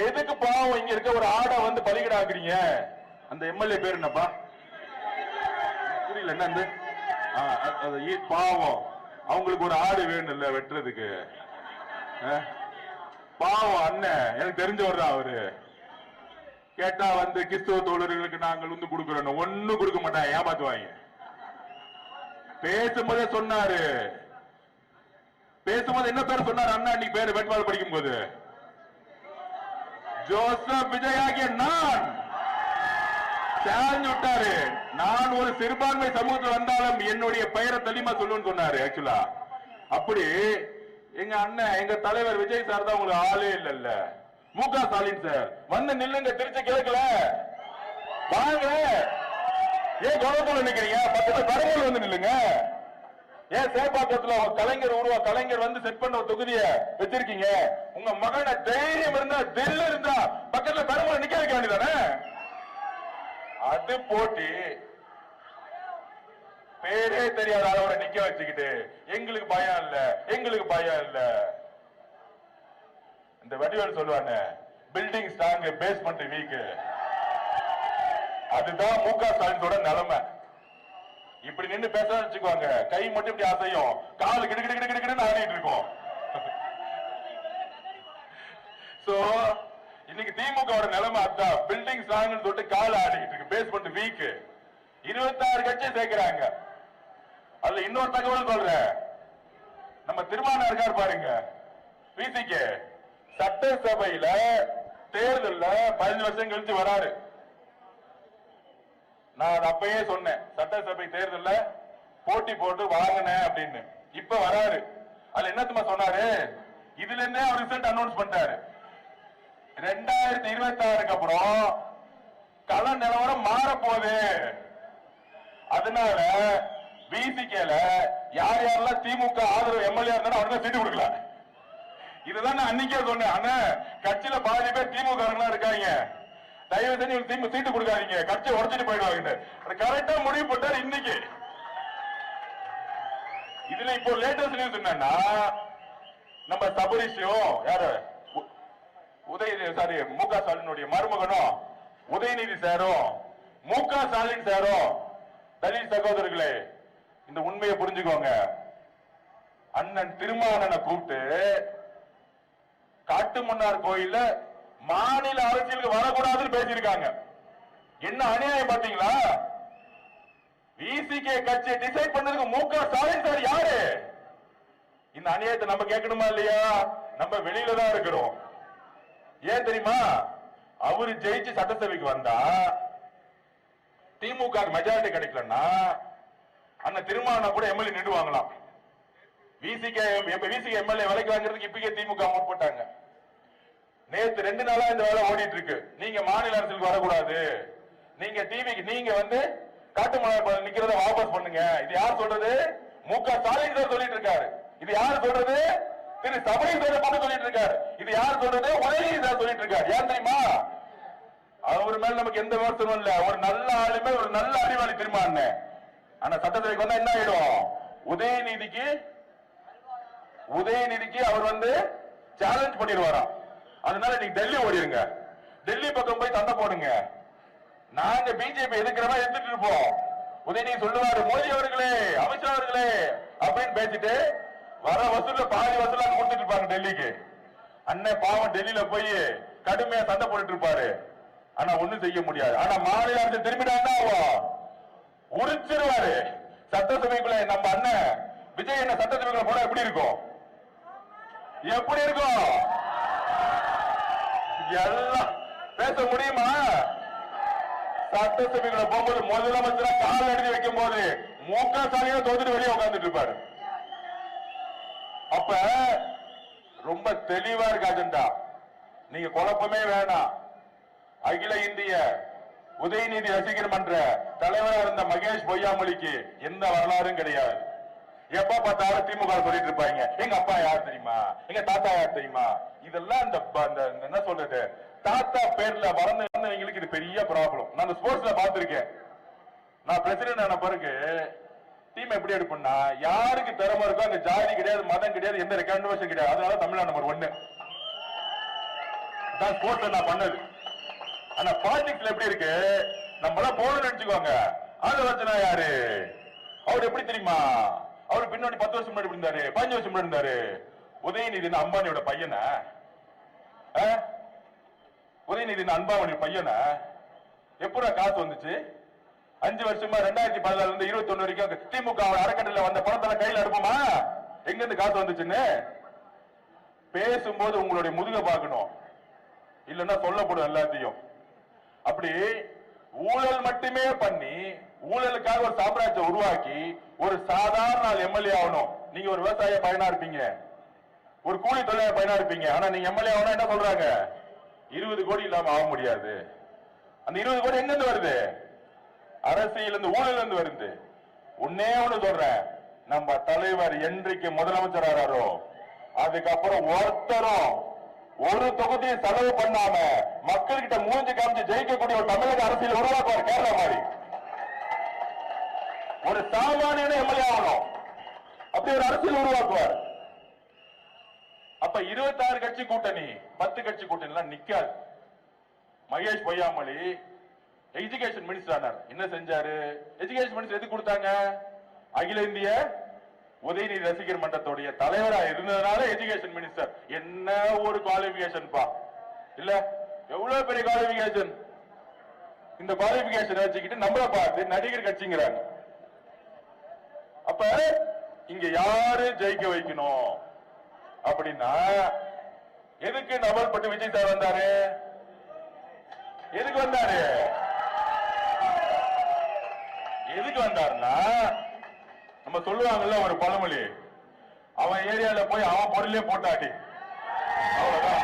எதுக்கு பாவம் இங்க இருக்க ஒரு ஆடை வந்து பலிகடா ஆக்குறீங்க? அந்த எம்எல்ஏ பேர் என்னப்பா? புரியல என்ன? பாவம், அவங்களுக்கு ஒரு ஆடு வேணும் இல்ல வெட்டுறதுக்கு. பாவம் அண்ணன், எனக்கு தெரிஞ்சவர் தான் அவரு. கேட்டா வந்து கிறிஸ்தவ தோழர்களுக்கு நாங்கள் வந்து கொடுக்கிறோம், ஒண்ணும் கொடுக்க மாட்டாங்க, ஏமாத்துவாங்க. பேசும்போதே சொன்னாரு, பேசும்போது என்ன பேர் சொன்னார் அண்ணா? அன்னைக்கு பேரு வேட்பாளர் படிக்கும் போது ஜோசப் விஜய் ஆகிய நான் சேலஞ்ச் விட்டாரு. நான் ஒரு சிறுபான்மை சமூகத்தில் வந்தாலும் என்னுடைய பெயரை தெளிவா சொல்லுன்னு சொன்னாரு. ஆக்சுவலா அப்படி எங்க அண்ணன், எங்க தலைவர் விஜய் சார் தான் உங்களுக்கு ஆளே இல்ல. முக ஸ்டாலின் சார் வந்து நில்லுங்க, திருச்சி கிழக்குல வாங்க. ஏன் கவனத்துல நிக்கிறீங்க? பக்கத்துல கருங்கல் வந்து நில்லுங்க. ஏன் சேப்பாக்கத்துல கலைஞர் வந்து செட் பண்ண ஒரு தொகுதிய வச்சிருக்கீங்க? உங்க மகனை தைரியம் இருந்தா, தில்லு இருந்தா பக்கத்துல கருங்கல் நிக்க வைக்க வேண்டியதானே? அது போட்டி பேரே தெரியாத அளவோட நிக்க வச்சுக்கிட்டு எங்களுக்கு பயம் இல்ல, எங்களுக்கு பயம் இல்ல. இந்த வடிவேல் சொல்லுவாங்க, பில்டிங் ஸ்ட்ராங் பேஸ்மெண்ட் வீக். அதுதான் முக ஸ்டாலினோட நிலைமை. இப்படி நின்று பேச வச்சுக்குவாங்க, கை மட்டும் இப்படி அசையும், கால் கிடு கிடு கிடு கிடுன்னு ஆடிட்டு இருக்கும். சோ இன்னைக்கு திமுக நிலைமை அதான், பில்டிங் ஸ்ட்ராங் சொல்லிட்டு கால் ஆடிட்டு இருக்கு, பேஸ்மெண்ட் வீக். 26 கட்சி சேர்க்கிறாங்க. அதுல இன்னொரு தகவல் சொல்றேன், நம்ம திருமாவளவன் இருக்கார் பாருங்க, பிசிகே சட்டசபையில தேர்தல்ல 15 வருஷம் கழிச்சு வராரு. நான் அப்பயே சொன்னேன், சட்டசபை தேர்தல்ல போட்டி போட்டு வாங்கினேன் அப்படின்னு. இப்ப வராரு. அதுல என்னத்துமா சொன்னாரு? இதுல இருந்தே அவர் ரிசல்ட் அனௌன்ஸ் பண்ணிட்டாரு. 2026க்கு அப்புறம் கள நிலவரம் மாற போகுது. அதனால பிசிகேல யார் யாரெல்லாம் திமுக ஆதரவு எம்எல்ஏ இருந்தாலும் அவருக்கு சீட்டு கொடுக்கல. இதுதான் நான் அன்னைக்கே சொன்னேன். ஆனா கட்சியில பாதி பேர் திமுக இருக்காங்க, தயவு செஞ்சு திமுக சீட்டு கொடுக்காதீங்க, கட்சியை உடச்சிட்டு போயிடுவாங்க. கரெக்டா முடிவு போட்டார் இன்னைக்கு. இதுல இப்போ லேட்டஸ்ட் நியூஸ் என்னன்னா, நம்ம சபரிஷியும் யாரு மு க ஸ்டாலினுடைய மருமகனும் உதயநிதி சாரும் மு க ஸ்டாலின் சாரும் தலித் சகோதரர்களே இந்த உண்மையை புரிஞ்சுக்கோங்க. அண்ணன் திருமாவளவனை கூப்பிட்டு காட்டுமன்னார் கோயில்ல மாநில அரசியலுக்கு வரக்கூடாதுன்னு பேசியிருக்காங்க. என்ன அநியாயம் பாத்தீங்களா? விசிகே கட்சியை டிசைட் பண்ணதுக்கு மு க ஸ்டாலின் சார் யாரு? இந்த அநியாயத்தை நம்ம கேட்கணுமா இல்லையா? நம்ம வெளியில தான் இருக்கிறோம். ஏன் தெரியுமா? அவரு ஜெயிச்சு சட்டசபைக்கு வந்தா திமுக மெஜாரிட்டி கிடைக்கலன்னா அண்ணன் திருமாவளவன் கூட எம்எல்ஏ நின்றுவாங்களாம். விசிகே எம்எல்ஏ வேலைக்கு வாங்குறதுக்கு இப்பயே திமுக போட்டாங்க. நேத்து 2 நாளா இந்த வேலை ஓடிட்டு இருக்கு. நீங்க மாநில அரசுக்கு வரக்கூடாது, நீங்க வந்து காட்டுமன்னார் நிக்கிறத வாபஸ் பண்ணுங்க. இது யார் சொல்றது? மு க ஸ்டாலின் சார் சொல்லிட்டு இருக்காரு. இது யார் சொல்றது? திரு சபரீஸ்வரர் மட்டும் சொல்லிட்டு இருக்காரு. இது யார் சொல்றது? உதயநிதி சார் சொல்லிட்டு இருக்காரு. யார் தெரியுமா? அவர் மேல நமக்கு எந்த விமர்சனமும் இல்ல. ஒரு நல்ல ஆளுமே, ஒரு நல்ல அறிவாளி திருமான்னு. ஆனா சட்டத்துறைக்கு வந்தா என்ன ஆயிடும்? உதயநிதிக்கு அவர் வந்து சேலஞ்ச் பண்ணிடுவாராம். அதனால நீங்க டெல்லி ஓடிடுங்க, டெல்லி பக்கம் போய் சண்டை போடுங்க. நாங்க பிஜேபி எதிர்க்கிறவா எடுத்துட்டு இருப்போம். உதயநிதி சொல்லுவாரு, மோடி அவர்களே, அமித்ஷா அவர்களே அப்படின்னு பேசிட்டு வர வசூல்ல பாதி வசூலா கொடுத்துட்டு இருப்பாங்க டெல்லிக்கு. அண்ணன் பாவம் டெல்லியில போய் கடுமையா சண்டை போட்டுட்டு இருப்பாரு. ஆனா ஒண்ணும் செய்ய முடியாது. ஆனா மாநில அரசு திரும்பிட்டாங்க உரிச்சிருவாரு. சட்டசபைக்குள்ள நம்ம அண்ணன் விஜய் என்ன சட்டசபைக்குள்ள போனா எப்படி இருக்கும்? எப்படி இருக்கும்? எல்லாம் பேச முடியுமா? சட்டசபைக்குள்ள போகும்போது முதலமைச்சரா கால் எடுத்து வைக்கும் போது மு க ஸ்டாலின் தோத்துட்டு வெளியே உட்கார்ந்துட்டு இருப்பாரு. அப்ப ரொம்ப தெளிவா இருக்கு அஜெண்டா. நீங்க குழப்பமே வேணாம். அகில இந்திய உதயநிதி ரசிகர் மன்ற தலைவராக இருந்த மகேஷ் பொய்யாமொழிக்கு எந்த வரலாறும் கிடையாது. எப்ப பார்த்தாலும் திமுக சொல்லிட்டு இருப்பாங்க, எங்க அப்பா யார் தெரியுமா, எங்க தாத்தா யார் தெரியுமா. இதெல்லாம் இந்த என்ன சொல்றது, தாத்தா பேர்ல வளர்ந்தவங்களுக்கு இது பெரிய ப்ராப்ளம். நான் ஸ்போர்ட்ஸ்ல பாத்திருக்கேன். நான் பிரசிடென்ட் ஆன பிறகு டீம் எப்படி எடுப்பா, யாருக்கு திறமை இருக்கோ அங்க ஜாதி கிடையாது, மதம் கிடையாது, எந்த ரெக்கமெண்டேஷன் கிடையாது. அதனால தமிழ்நாடு நம்பர் 1 தான் ஸ்போர்ட்ஸ் நான் பண்ணது. ஆனா பாலிடிக்ஸ்ல எப்படி இருக்கு, நம்மள போகணும்னு நினைச்சுக்கோங்க. ஆதவர்ஜனா யாரு? அவர் எப்படி தெரியுமா? அவர் பின்னாடி 10 வருஷம் முன்னாடி இருந்தாரு, 15 வருஷம் முன்னாடி இருந்தாரு. உதயநிதி அம்பானியோட பையனா? உதயநிதி அம்பானியோட பையனா? எப்படா காசு வந்துச்சு? 5 வருஷமா 2014 இருந்து 21 வரைக்கும் திமுக அறக்கட்டளையில் வந்த பணத்தெல்லாம் கையில் எடுப்போமா? எங்க இருந்து காசு வந்துச்சுன்னு பேசும்போது உங்களுடைய முதுக பார்க்கணும், இல்லன்னா சொல்லப்படும் எல்லாத்தையும். அப்படி ஊழல் மட்டுமே பண்ணி ஊழலுக்காக ஒரு சாம்ராஜ்யம் உருவாக்கி ஒரு சாதாரண எம்எல்ஏ ஆகணும். நீங்க ஒரு விவசாய பயனா இருப்பீங்க, ஒரு கூலி தொழிலாளர் பயனா இருப்பீங்க. ஆனா நீங்க எம்எல்ஏ ஆகணும் என்ன சொல்றாங்க? 20 கோடி இல்லாம ஆக முடியாது. அந்த 20 கோடி எங்க இருந்து வருது? அரசியல் இருந்து, ஊழல் இருந்து வருது. ஒன்னே ஒண்ணு சொல்றேன், நம்ம தலைவர் என்றைக்கு முதலமைச்சர் ஆறாரோ அதுக்கப்புறம் ஒருத்தரும் ஒரு தொகுதியை செலவு பண்ணாம மக்கள்கிட்ட மூஞ்சி காமிச்சு ஜெயிக்கக்கூடிய ஒரு தமிழக அரசியல் உருவாக்குவார். கேரளா மாதிரி ஒரு சாமானியன எம்எல்ஏ ஆகணும், அப்படி ஒரு அரசியல் உருவாக்குவார். அப்ப 26 கட்சி கூட்டணி, 10 கட்சி கூட்டணி எல்லாம் நிக்காது. மகேஷ் பொய்யாமொழி எஜுகேஷன் மினிஸ்டர் ஆனார். என்ன செஞ்சாரு? எஜுகேஷன் மினிஸ்டர் எதுக்கு கொடுத்தாங்க? அகில இந்திய உதயநிதி ரசிகர் மன்றத்துடைய தலைவராக இருந்ததுனால எஜுகேஷன் மினிஸ்டர். என்ன ஒரு குவாலிபிகேஷன் பா, இல்ல எவ்வளவு பெரிய குவாலிபிகேஷன். இந்த குவாலிபிகேஷன் வச்சுக்கிட்டு நம்மள பார்த்து நடிகர் கட்சிங்கிறாங்க. அப்ப இங்க யாரு ஜெயிக்க வைக்கணும் அப்படின்னா, எதுக்கு நபர்பட்டு விஜய் சார் வந்தாரு? எதுக்கு வந்தாரு? எதுக்கு வந்தாருன்னா, நம்ம சொல்லுவாங்கல்ல ஒரு பழமொழி, அவன் ஏரியால போய் அவன் பொருளே போட்டாட்டி, அவ்வளவுதான்.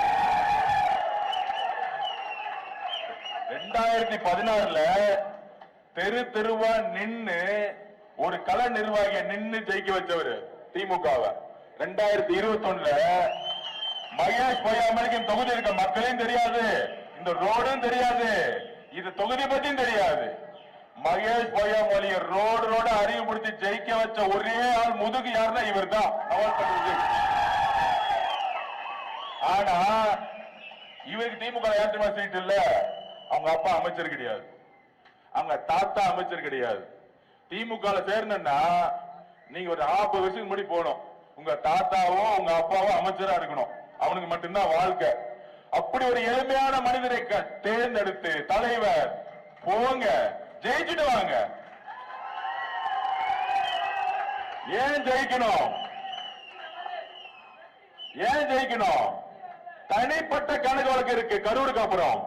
2016 தெரு தெருவா நின்னு ஒரு கள நிர்வாகிய நின்னு ஜெயிக்க வச்சவர் திமுக. 2021 மகேஷ் பொய்யாமலுக்கு இந்த தொகுதி இருக்க மக்களையும் தெரியாது, இந்த ரோடும் தெரியாது, இது தொகுதி பத்தியும் தெரியாது. மகேஷ் பொய்யாமொழிய ரோட அறிவுப்படுத்தி ஜெயிக்க வச்ச ஒரே ஆள் முதுகு யாருன்னா இவர் தான். ஆனா இவருக்கு திமுக ஏற்றுமா சீட் இல்ல, அவங்க அப்பா அமைச்சர் கிடையாது, அவங்க தாத்தா அமைச்சர் கிடையாது. திமுக சேர்ந்தா நீங்க ஒரு 40 வருஷத்துக்கு முன்னாடி போனோம், உங்க தாத்தாவோ உங்க அப்பாவோ அமைச்சரா இருக்கணும், அவனுக்கு மட்டும்தான் வாழ்க்கை. அப்படி ஒரு எளிமையான மனிதரை தேர்ந்தெடுத்து தலைவர் போங்க, ஜெயிச்சுட்டு வாங்க. ஏன் ஜெயிக்கணும்? ஏன் ஜெயிக்கணும்? தனிப்பட்ட கணக்கு வழக்கு இருக்கு கரூருக்கு அப்புறம்.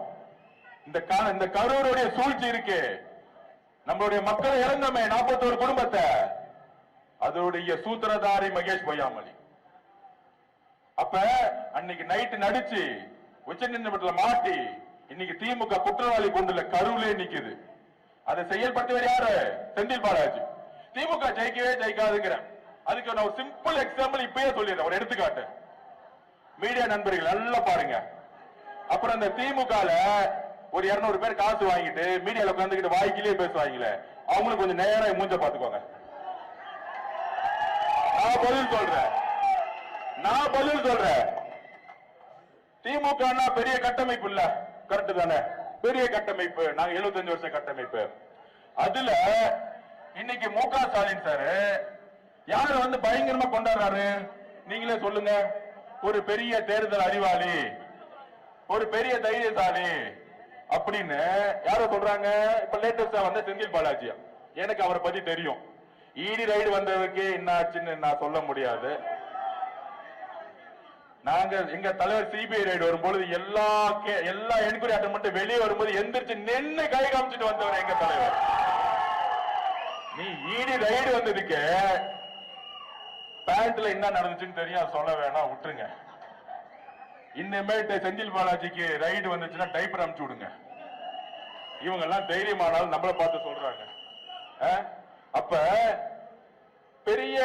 இந்த கரூருடைய சூழ்ச்சி இருக்கு. நம்மளுடைய மக்கள் இறந்தமே 41 குடும்பத்தை, அதோடைய சூத்திரதாரி மகேஷ் பொய்யாமொழி. அப்ப அன்னைக்கு நைட்டு நடிச்சு உச்ச நீதிமன்றத்தில் மாட்டி இன்னைக்கு திமுக குற்றவாளி கொண்டுள்ள கரூலே நிக்குது. அதை செயல்படுத்தவர் யாரு? செந்தில் பாலாஜி. திமுக ஜெயிக்கவே ஜெயிக்காதுங்கிற அதுக்கு நான் ஒரு சிம்பிள் எக்ஸாம்பிள் இப்பயே சொல்லிடுறேன், ஒரு எடுத்துக்காட்டு. மீடியா நண்பர்கள் நல்லா பாருங்க. அப்புறம் இந்த திமுக ஒரு 200 பேர் காசு வாங்கிட்டு மீடியால உட்காந்துக்கிட்டு வாய்க்கிலேயே பேசுவாங்கல்ல, அவங்களுக்கு கொஞ்சம் நேரம் மூஞ்ச பாத்துக்கோங்க. நான் பதில் சொல்றேன். திமுக பெரிய கட்டமைப்பு இல்ல, கரெக்ட் தானே? பெரிய கட்டமைப்பு. நாங்க 75 வருஷ கட்டமைப்பு. அதுல இன்னைக்கு மு.க. ஸ்டாலின் சார் யார பயங்கரமா கொண்டாடுறாரு நீங்களே சொல்லுங்க. ஒரு பெரிய தேர்தல் அறிவாளி, ஒரு பெரிய தைரியசாலி அப்படின்னு யாரோ சொல்றாங்க. இப்ப லேட்டஸ்டா செந்தில் பாலாஜி, எனக்கு அவரை பத்தி தெரியும். இடி ரைடு வந்தவருக்கு என்ன ஆச்சுன்னு நான் சொல்ல முடியாது. நாங்க எங்க தலைவர் சிபிஐ ரைடு வரும்போது எல்லா என்கொயரி அட்டன் பண்ணிட்டு வெளியே வரும்போது எந்திரிச்சு நின்று கை காமிச்சிட்டு வந்தவர் எங்க தலைவர். நீ இடி ரைடு வந்ததுக்கு பேண்ட்ல என்ன நடந்துச்சுன்னு தெரியும், சொல்ல வேணாம், விட்டுருங்க. இனிமேட்டு செந்தில் பாலாஜிக்கு ரைடு வந்துச்சுன்னா டைப்பர் அனுப்பிச்சு விடுங்க. இவங்க எல்லாம் தைரியமானாலும் நம்மளை பார்த்து சொல்றாங்க. அப்ப பெரிய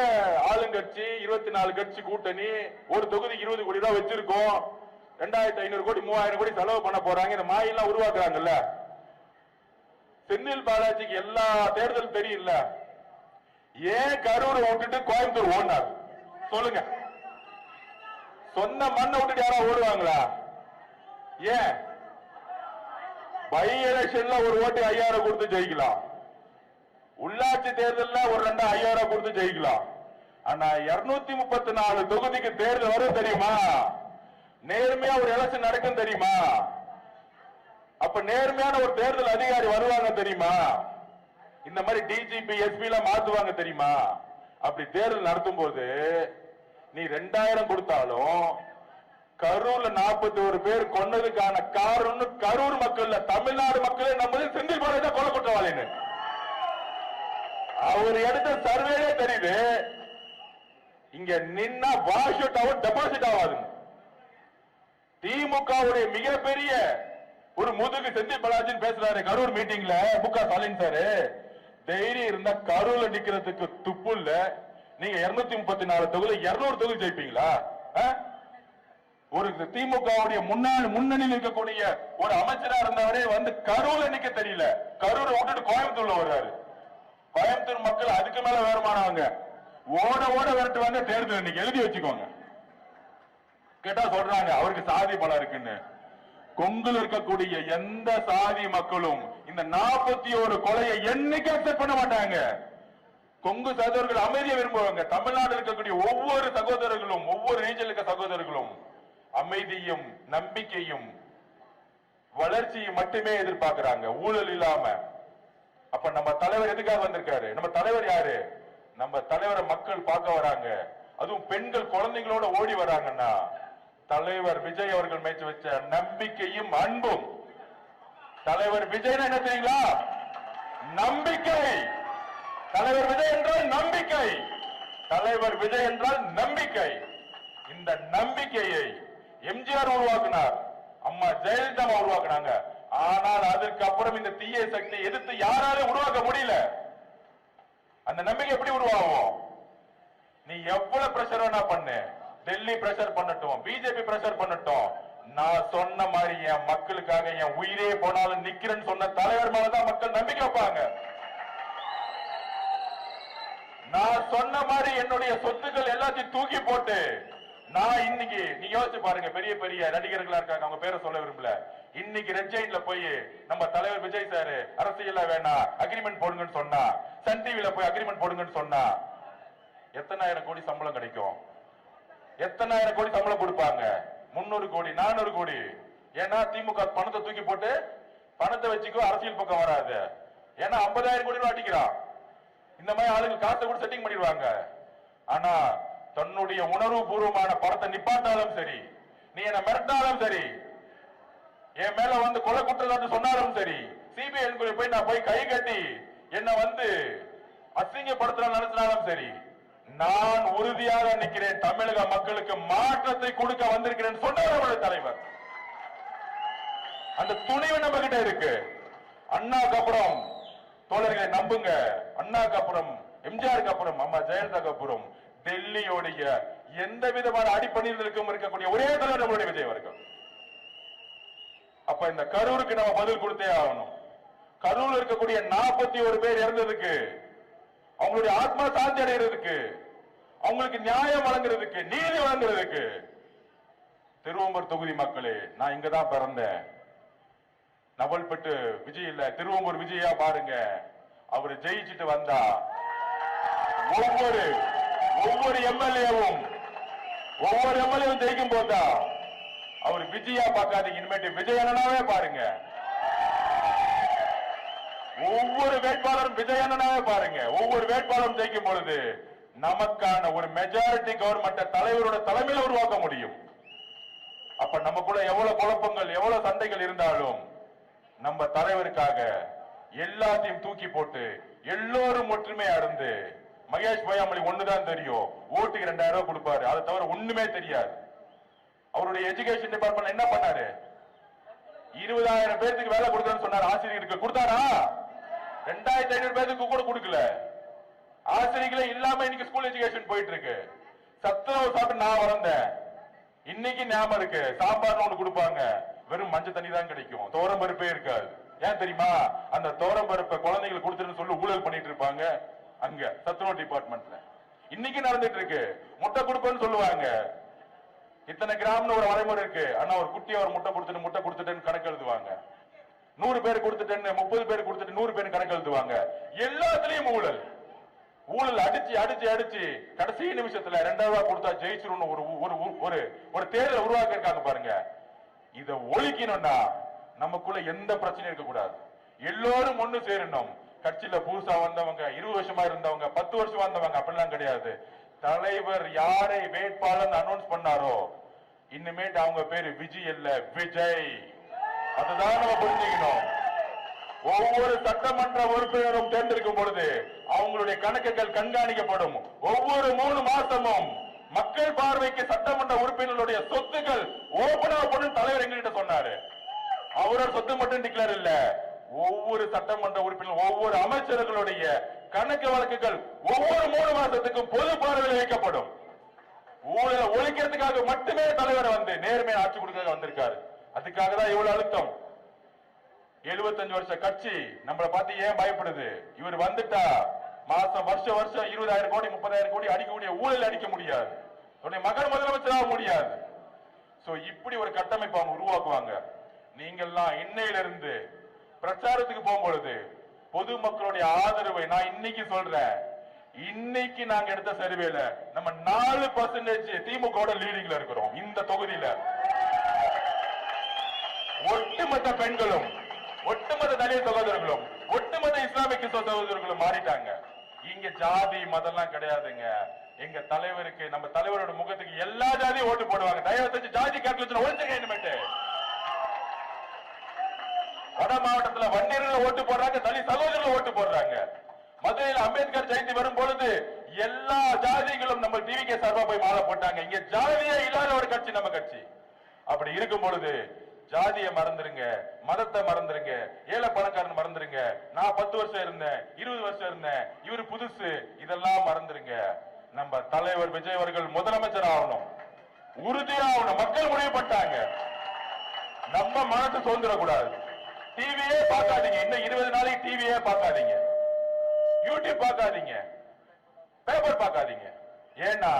ஆளுங்கட்சி 24 கட்சி கூட்டணி ஒரு தொகுதி 20 கோடி தான் வச்சிருக்கோம். 2500 கோடி 3000 கோடி செலவு பண்ண போறாங்க. இந்த மாயெல்லாம் உருவாக்குறாங்கல்ல. செந்தில் பாலாஜிக்கு எல்லா தேர்தல் தெரியல. ஏன் கரூரை விட்டுட்டு கோயம்புத்தூர் ஓடினார் சொல்லுங்க. சொந்த மண்ணை விட்டுட்டு யாரா ஓடுவாங்களா? ஏன் பை எலெக்ஷன்ல ஒரு ஓட்டு 5000 கொடுத்து ஜெயிக்கலாம், உள்ளாட்சி தேர்தலில் ஒரு 5000 கொடுத்து ஜெயிக்கலாம். ஆனா 234 தொகுதிக்கு தேர்தல் வரும் தெரியுமா? நேர்மையா ஒரு எலெக்ஷன் நடக்கும் தெரியுமா? அப்ப நேர்மையான ஒரு தேர்தல் அதிகாரி வருவாங்க தெரியுமா? இந்த மாதிரி டிஜிபி எஸ்பி எல்லாம் மாத்துவாங்க தெரியுமா? அப்படி தேர்தல் நடத்தும் போது நீ 2000 கொடுத்தாலும் கரூர்ல 41 பேர் கொன்னதுக்கான காரணம் கரூர் மக்கள், தமிழ்நாடு மக்களே நம்பது செந்தில் பாலாஜி கொலை குற்றவாளின்னு. அவர் எடுத்த சர்வேலே தெரியுது. இங்க நின்னா வாஷ் அவுட் ஆகும், டெபாசிட் ஆகாது. திமுகவுடைய மிகப்பெரிய ஒரு முதுகு செந்தில் பாலாஜி பேசுறாரு கரூர் மீட்டிங்ல. மு.க. ஸ்டாலின் சார் தைரியம் இருந்தா கரூர்ல நிக்கிறதுக்கு துப்பு இல்ல. நீங்க 234 தொகுதி 200 தொகுதி ஜெயிப்பீங்களா? ஒரு திமுகவுடைய முன்னணியில் இருக்கக்கூடிய ஒரு அமைச்சரா இருந்தவரே கரூர்ல நிக்க தெரியல. கரூரை விட்டுட்டு கோயம்புத்தூர்ல வர்றாரு. கோயம்புத்தூர் மக்கள் அதுக்கு மேல வேறுமானவங்க. ஓட விரட்டுவாங்க. தேர்தல் இன்னைக்கு எழுதி வச்சுக்கோங்க. கேட்டா சொல்றாங்க அவருக்கு சாதி பலம் இருக்குன்னு. கொங்குல இருக்கக்கூடிய எந்த சாதி மக்களும் இந்த 41 கொலையை என்னைக்கு அக்செப்ட் பண்ண மாட்டாங்க. கொங்கு சகோதரர்கள் அமைதியை விரும்புவாங்க. தமிழ்நாடு இருக்கக்கூடிய ஒவ்வொரு சகோதரர்களும், ஒவ்வொரு ரீஜனில் இருக்க சகோதரர்களும் அமைதியும் நம்பிக்கையும் வளர்ச்சியை மட்டுமே எதிர்பார்க்கிறாங்க, ஊழல் இல்லாம. அப்ப நம்ம தலைவர் எதுக்காக வந்திருக்காரு? நம்ம தலைவர் யாரு? நம்ம தலைவரை மக்கள் பார்க்க வராங்க. அதுவும் பெண்கள் குழந்தைங்களோட ஓடி வராங்கன்னா தலைவர் விஜய் அவர்கள் மேய்ச்சி வச்ச நம்பிக்கையும் அன்பும். தலைவர் விஜய் என்ன தெரியுங்களா? நம்பிக்கை. தலைவர் விஜய் என்றால் நம்பிக்கை. தலைவர் விஜய் என்றால் நம்பிக்கை. இந்த நம்பிக்கையை எம்ஜிஆர் உருவாக்கினார், அம்மா ஜெயலலிதா உருவாக்குனாங்க. ஆனால் அதற்கு அப்புறம் இந்த தீய சக்தி எதிர்த்து யாராலும் உருவாக்க முடியல. அந்த நம்பிக்கை எப்படி உருவாகும்? நீ எவ்வளவு பிரஷர் வேணா பண்ணு, டெல்லி பிரஷர் பண்ணட்டும், பிஜேபி பிரஷர் பண்ணட்டும், நான் சொன்ன மாதிரி என் மக்களுக்காக என் உயிரே போனாலும் நிக்கிறேன்னு சொன்ன தலைவர் மேலதான் மக்கள் நம்பிக்கை வைப்பாங்க. நான் சொன்ன மாதிரி என்னுடைய சொத்துக்கள் எல்லாத்தையும் தூக்கி போட்டு நான் இன்னைக்கு நீங்க யோசிச்சு பாருங்க, பெரிய பெரிய நடிகர்களா இருக்காங்க, அவங்க பேரை சொல்ல விரும்பல. இன்னைக்கு ரெட் ஜெயின்ல போய் நம்ம தலைவர் விஜய் சார் அரசியல வேணாம் அக்ரிமெண்ட் போடுங்கன்னு சொன்னா, சன் டிவில போய் அக்ரிமெண்ட் போடுங்கன்னு சொன்னா எத்தனாயிரம் கோடி சம்பளம் கிடைக்கும்? எத்தனாயிரம் கோடி சம்பளம் கொடுப்பாங்க? 300 கோடி 400 கோடி. ஏன்னா திமுக பணத்தை தூக்கி போட்டு பணத்தை வச்சுக்கோ அரசியல் பக்கம் வராது. ஏன்னா 50,000 கோடி ரூபாய் அடிக்கிறான். இந்த மாதிரி ஆளுங்க காசை கூட செட்டிங் பண்ணிடுவாங்க. ஆனா தன்னுடைய உணர்வு பூர்வமான படத்தை நிப்பாட்டாலும் சரி, நீ என்ன மிரட்டாலும் சரி, என் மேல வந்து கொலை குற்றச்சாட்டு சொன்னாலும் சரி, சிபிஐ என்கொயரி போய் நான் போய் கை கட்டி என்ன வந்து அசிங்கப்படுத்த நினைச்சாலும் சரி, நான் உறுதியாக நிற்கிறேன். தமிழக மக்களுக்கு மாற்றத்தை கொடுக்க வந்திருக்கிறேன் சொன்னவர் தலைவர். அந்த துணிவு நம்ம கிட்ட இருக்கு. அண்ணாக்கு அப்புறம் தோழர்களை நம்புங்க, அண்ணாக்கு அப்புறம் எம்ஜிஆருக்கு அப்புறம் அம்மா ஜெயலலிதாக்கு அப்புறம் டெல்லியோடைய எந்த விதமான அடிப்படையிலும் இருக்கக்கூடிய ஒரே தலைவர் நம்மளுடைய விஜய் அவர்கள். அப்ப இந்த கரூருக்கு நம்ம பதில் கொடுத்தே ஆகணும். கரூர் இருக்கக்கூடிய 41 பேர் இறந்ததுக்கு, அவங்களுடைய ஆத்மா சாந்தி அடைகிறதுக்கு, அவங்களுக்கு நியாயம் வழங்குறதுக்கு, நீதி வழங்குறதுக்கு, திருவம்பூர் தொகுதி மக்களே, நான் இங்கதான் பிறந்தேன். நவல்பட்டு விஜய் இல்ல, திருவம்பூர் விஜயா பாருங்க. அவர் ஜெயிச்சுட்டு வந்தா ஒவ்வொரு எம்எல்ஏவும் ஜெயிக்கும் போதா அவர் விஜயா பார்க்காதீங்க, இனிமேட்டு விஜய் அண்ணனாவே பாருங்க. ஒவ்வொரு வேட்பாளரும் விஜய் அண்ணனாவே பாருங்க. ஒவ்வொரு வேட்பாளரும் ஜெயிக்கும் பொழுது நமக்கான ஒரு மெஜாரிட்டி கவர்மெண்ட் தலைவரோட தலைமையில உருவாக்க முடியும். அப்ப நமக்குள்ள எவ்வளவு குழப்பங்கள் எவ்வளவு சண்டைகள் இருந்தாலும் நம்ம தலைவருக்காக எல்லாத்தையும் தூக்கி போட்டு எல்லோரும் ஒற்றுமையா இருந்து, மகேஷ் பொய்யாமொழி ஒண்ணுதான் தெரியும், ஓட்டுக்கு 2000 ரூபாய் கொடுப்பாரு, அதை தவிர ஒண்ணுமே தெரியாது. அவருடைய எஜுகேஷன் டிபார்ட்மெண்ட் என்ன பண்ணாரு? 20,000 பேருக்கு வேலை கொடுக்கணும்னு சொன்னார். ஆசிரியருக்கு கொடுத்தாரா? 2,500 பேருக்கு கூட கொடுக்கல. ஆசிரியர்களே இல்லாம இன்னைக்கு ஸ்கூல் எஜுகேஷன் போயிட்டு இருக்கு. சத்துணவு சாப்பிட்டு நான் வளர்ந்தேன். இன்னைக்கு ஞாபகம் இருக்கு, சாம்பார் ஒண்ணு கொடுப்பாங்க, வெறும் மஞ்சள் தண்ணி தான் கிடைக்கும், தோரம் பருப்பே இருக்காது. ஏன் தெரியுமா? அந்த தோரம் பருப்பை குழந்தைங்களுக்கு கொடுத்துன்னு சொல்லி ஊழல் பண்ணிட்டு இருப்பாங்க அங்க சத்துணவு டிபார்ட்மெண்ட்ல. இன்னைக்கு நடந்துட்டு இருக்கு. முட்டை கொடுப்பேன்னு சொல்லுவாங்க, இத்தனை கிராம்னு ஒரு வரைமுறை இருக்கு. ஆனா ஒரு குட்டி ஒரு முட்டை கொடுத்துட்டேன்னு கணக்கு எழுதுவாங்க. 100 பேர் கொடுத்துட்டேன்னு 30 பேர் கொடுத்துட்டு 100 பேர் கணக்கு எழுதுவாங்க. எல்லாத்துலயும் ஊழல் அடிச்சு கடைசி நிமிஷத்துல 2,000 ரூபாய் கொடுத்தா ஜெயிச்சிரும் ஒரு தேர்தல் உருவாக்க இருக்காங்க பாருங்க. இத ஒழிக்கணும்னா நமக்குள்ள எந்த பிரச்சனையும் இருக்க கூடாது. எல்லோரும் ஒண்ணு சேரணும். கட்சியில புதுசா வந்தவங்க, 20 வருஷமா இருந்தவங்க, 10 வருஷமா இருந்தவங்க அப்படிலாம் கிடையாது. தலைவர் யாரை வேட்பாளர் அனௌன்ஸ் பண்ணாரோ இனிமேட்டு அவங்க பேரு விஜய் இல்ல, விஜய். அதுதான் நம்ம புரிஞ்சுக்கணும். ஒவ்வொரு சட்டமன்ற உறுப்பினரும் தேர்ந்தெடுக்கும் பொழுது அவங்களுடைய கணக்குகள் கண்காணிக்கப்படும். ஒவ்வொரு 3 மாசமும் மக்கள் பார்வைக்கு சட்டமன்ற உறுப்பினர்களுடைய சொத்துக்கள் ஓபன் ஆகணும் தலைவர் எங்ககிட்ட சொன்னாரு. அவரோட சொத்து மட்டும் டிக்ளேர் இல்ல, ஒவ்வொரு சட்டமன்ற உறுப்பினர் ஒவ்வொரு அமைச்சர்களுடைய கணக்கு வழக்குகள் ஒவ்வொரு 3 மாசத்துக்கும் பொது பார்வையில் வைக்கப்படும். ஊழலை ஒழிக்கிறதுக்காக மட்டுமே தலைவர் வந்து நேர்மையை ஆட்சி கொடுக்க வந்திருக்காரு. அதுக்காக தான் இவ்வளவு அழுத்தம். 75 வருஷ கட்சி நம்மளை பார்த்து ஏன் பயப்படுது? இவர் வந்துட்டா வருஷம் 20,000 கோடி 30,000 கோடி அடிக்கக்கூடிய ஊழல் அடிக்க முடியாது, மகன் முதலமைச்சராக முடியாது. சோ இப்படி ஒரு கட்டமைப்பு அவங்க உருவாக்குவாங்க. நீங்கள்லாம் இன்னையிலிருந்து பிரச்சாரத்துக்கு போகும்பொழுது பொதுமக்களுடைய ஆதரவை நான் இன்னைக்கு சொல்றேன். இன்னைக்கு நாங்க எடுத்த சர்வேல நம்ம 4% திமுக லீடிங்ல இருக்கிறோம். இந்த தொகுதியில ஒட்டுமொத்த பெண்களும், ஒட்டுமொத்த தலித் சகோதரர்களும், ஒட்டுமொத்த இஸ்லாமிய சகோதரர்களும் மாறிட்டாங்க. இங்க ஜாதி மதம்லாம் கிடையாதுங்க. எங்க தலைவருக்கு, நம்ம தலைவரோட முகத்துக்கு எல்லா ஜாதியும் ஓட்டு போடுவாங்க. தயவு செஞ்சு ஜாதி கால்குலேஷன் ஒழிச்சுங்க. இனிமேட்டு வட மாவட்டத்துல வன்னியர்கள் ஓட்டு போடுறாங்க, தலித் சகோதரர்கள் ஓட்டு போடுறாங்க. மதுரையில் அம்பேத்கர் ஜெயந்தி வரும் பொழுது எல்லா ஜாதிகளும் நம்ம டிவிகே சார்பா போய் மாலை போட்டாங்க. இங்க ஜாதியே இல்லாத ஒரு கட்சி நம்ம கட்சி. அப்படி இருக்கும் பொழுது ஜாதியை மறந்துருங்க, மதத்தை மறந்துருங்க, ஏழை பணக்காரன் மறந்துருங்க. நான் 10 வருஷம் இருந்தேன், 20 வருஷம் இருந்தேன், இவரு புதுசு, இதெல்லாம் மறந்துருங்க. நம்ம தலைவர் விஜய் அவர்கள் முதலமைச்சர் ஆகணும். உறுதியா மக்கள் முடிவு பண்ணிட்டாங்க. நம்ம மனசு சுதந்திரக்கூடாது. டிவியே பார்க்காதீங்க, இன்னும் 20 நாளைக்கு டிவியே பார்க்காதீங்க, யூடியூப் பார்க்காதீங்க, பேப்பர் பார்க்காதீங்க. ஏன்னா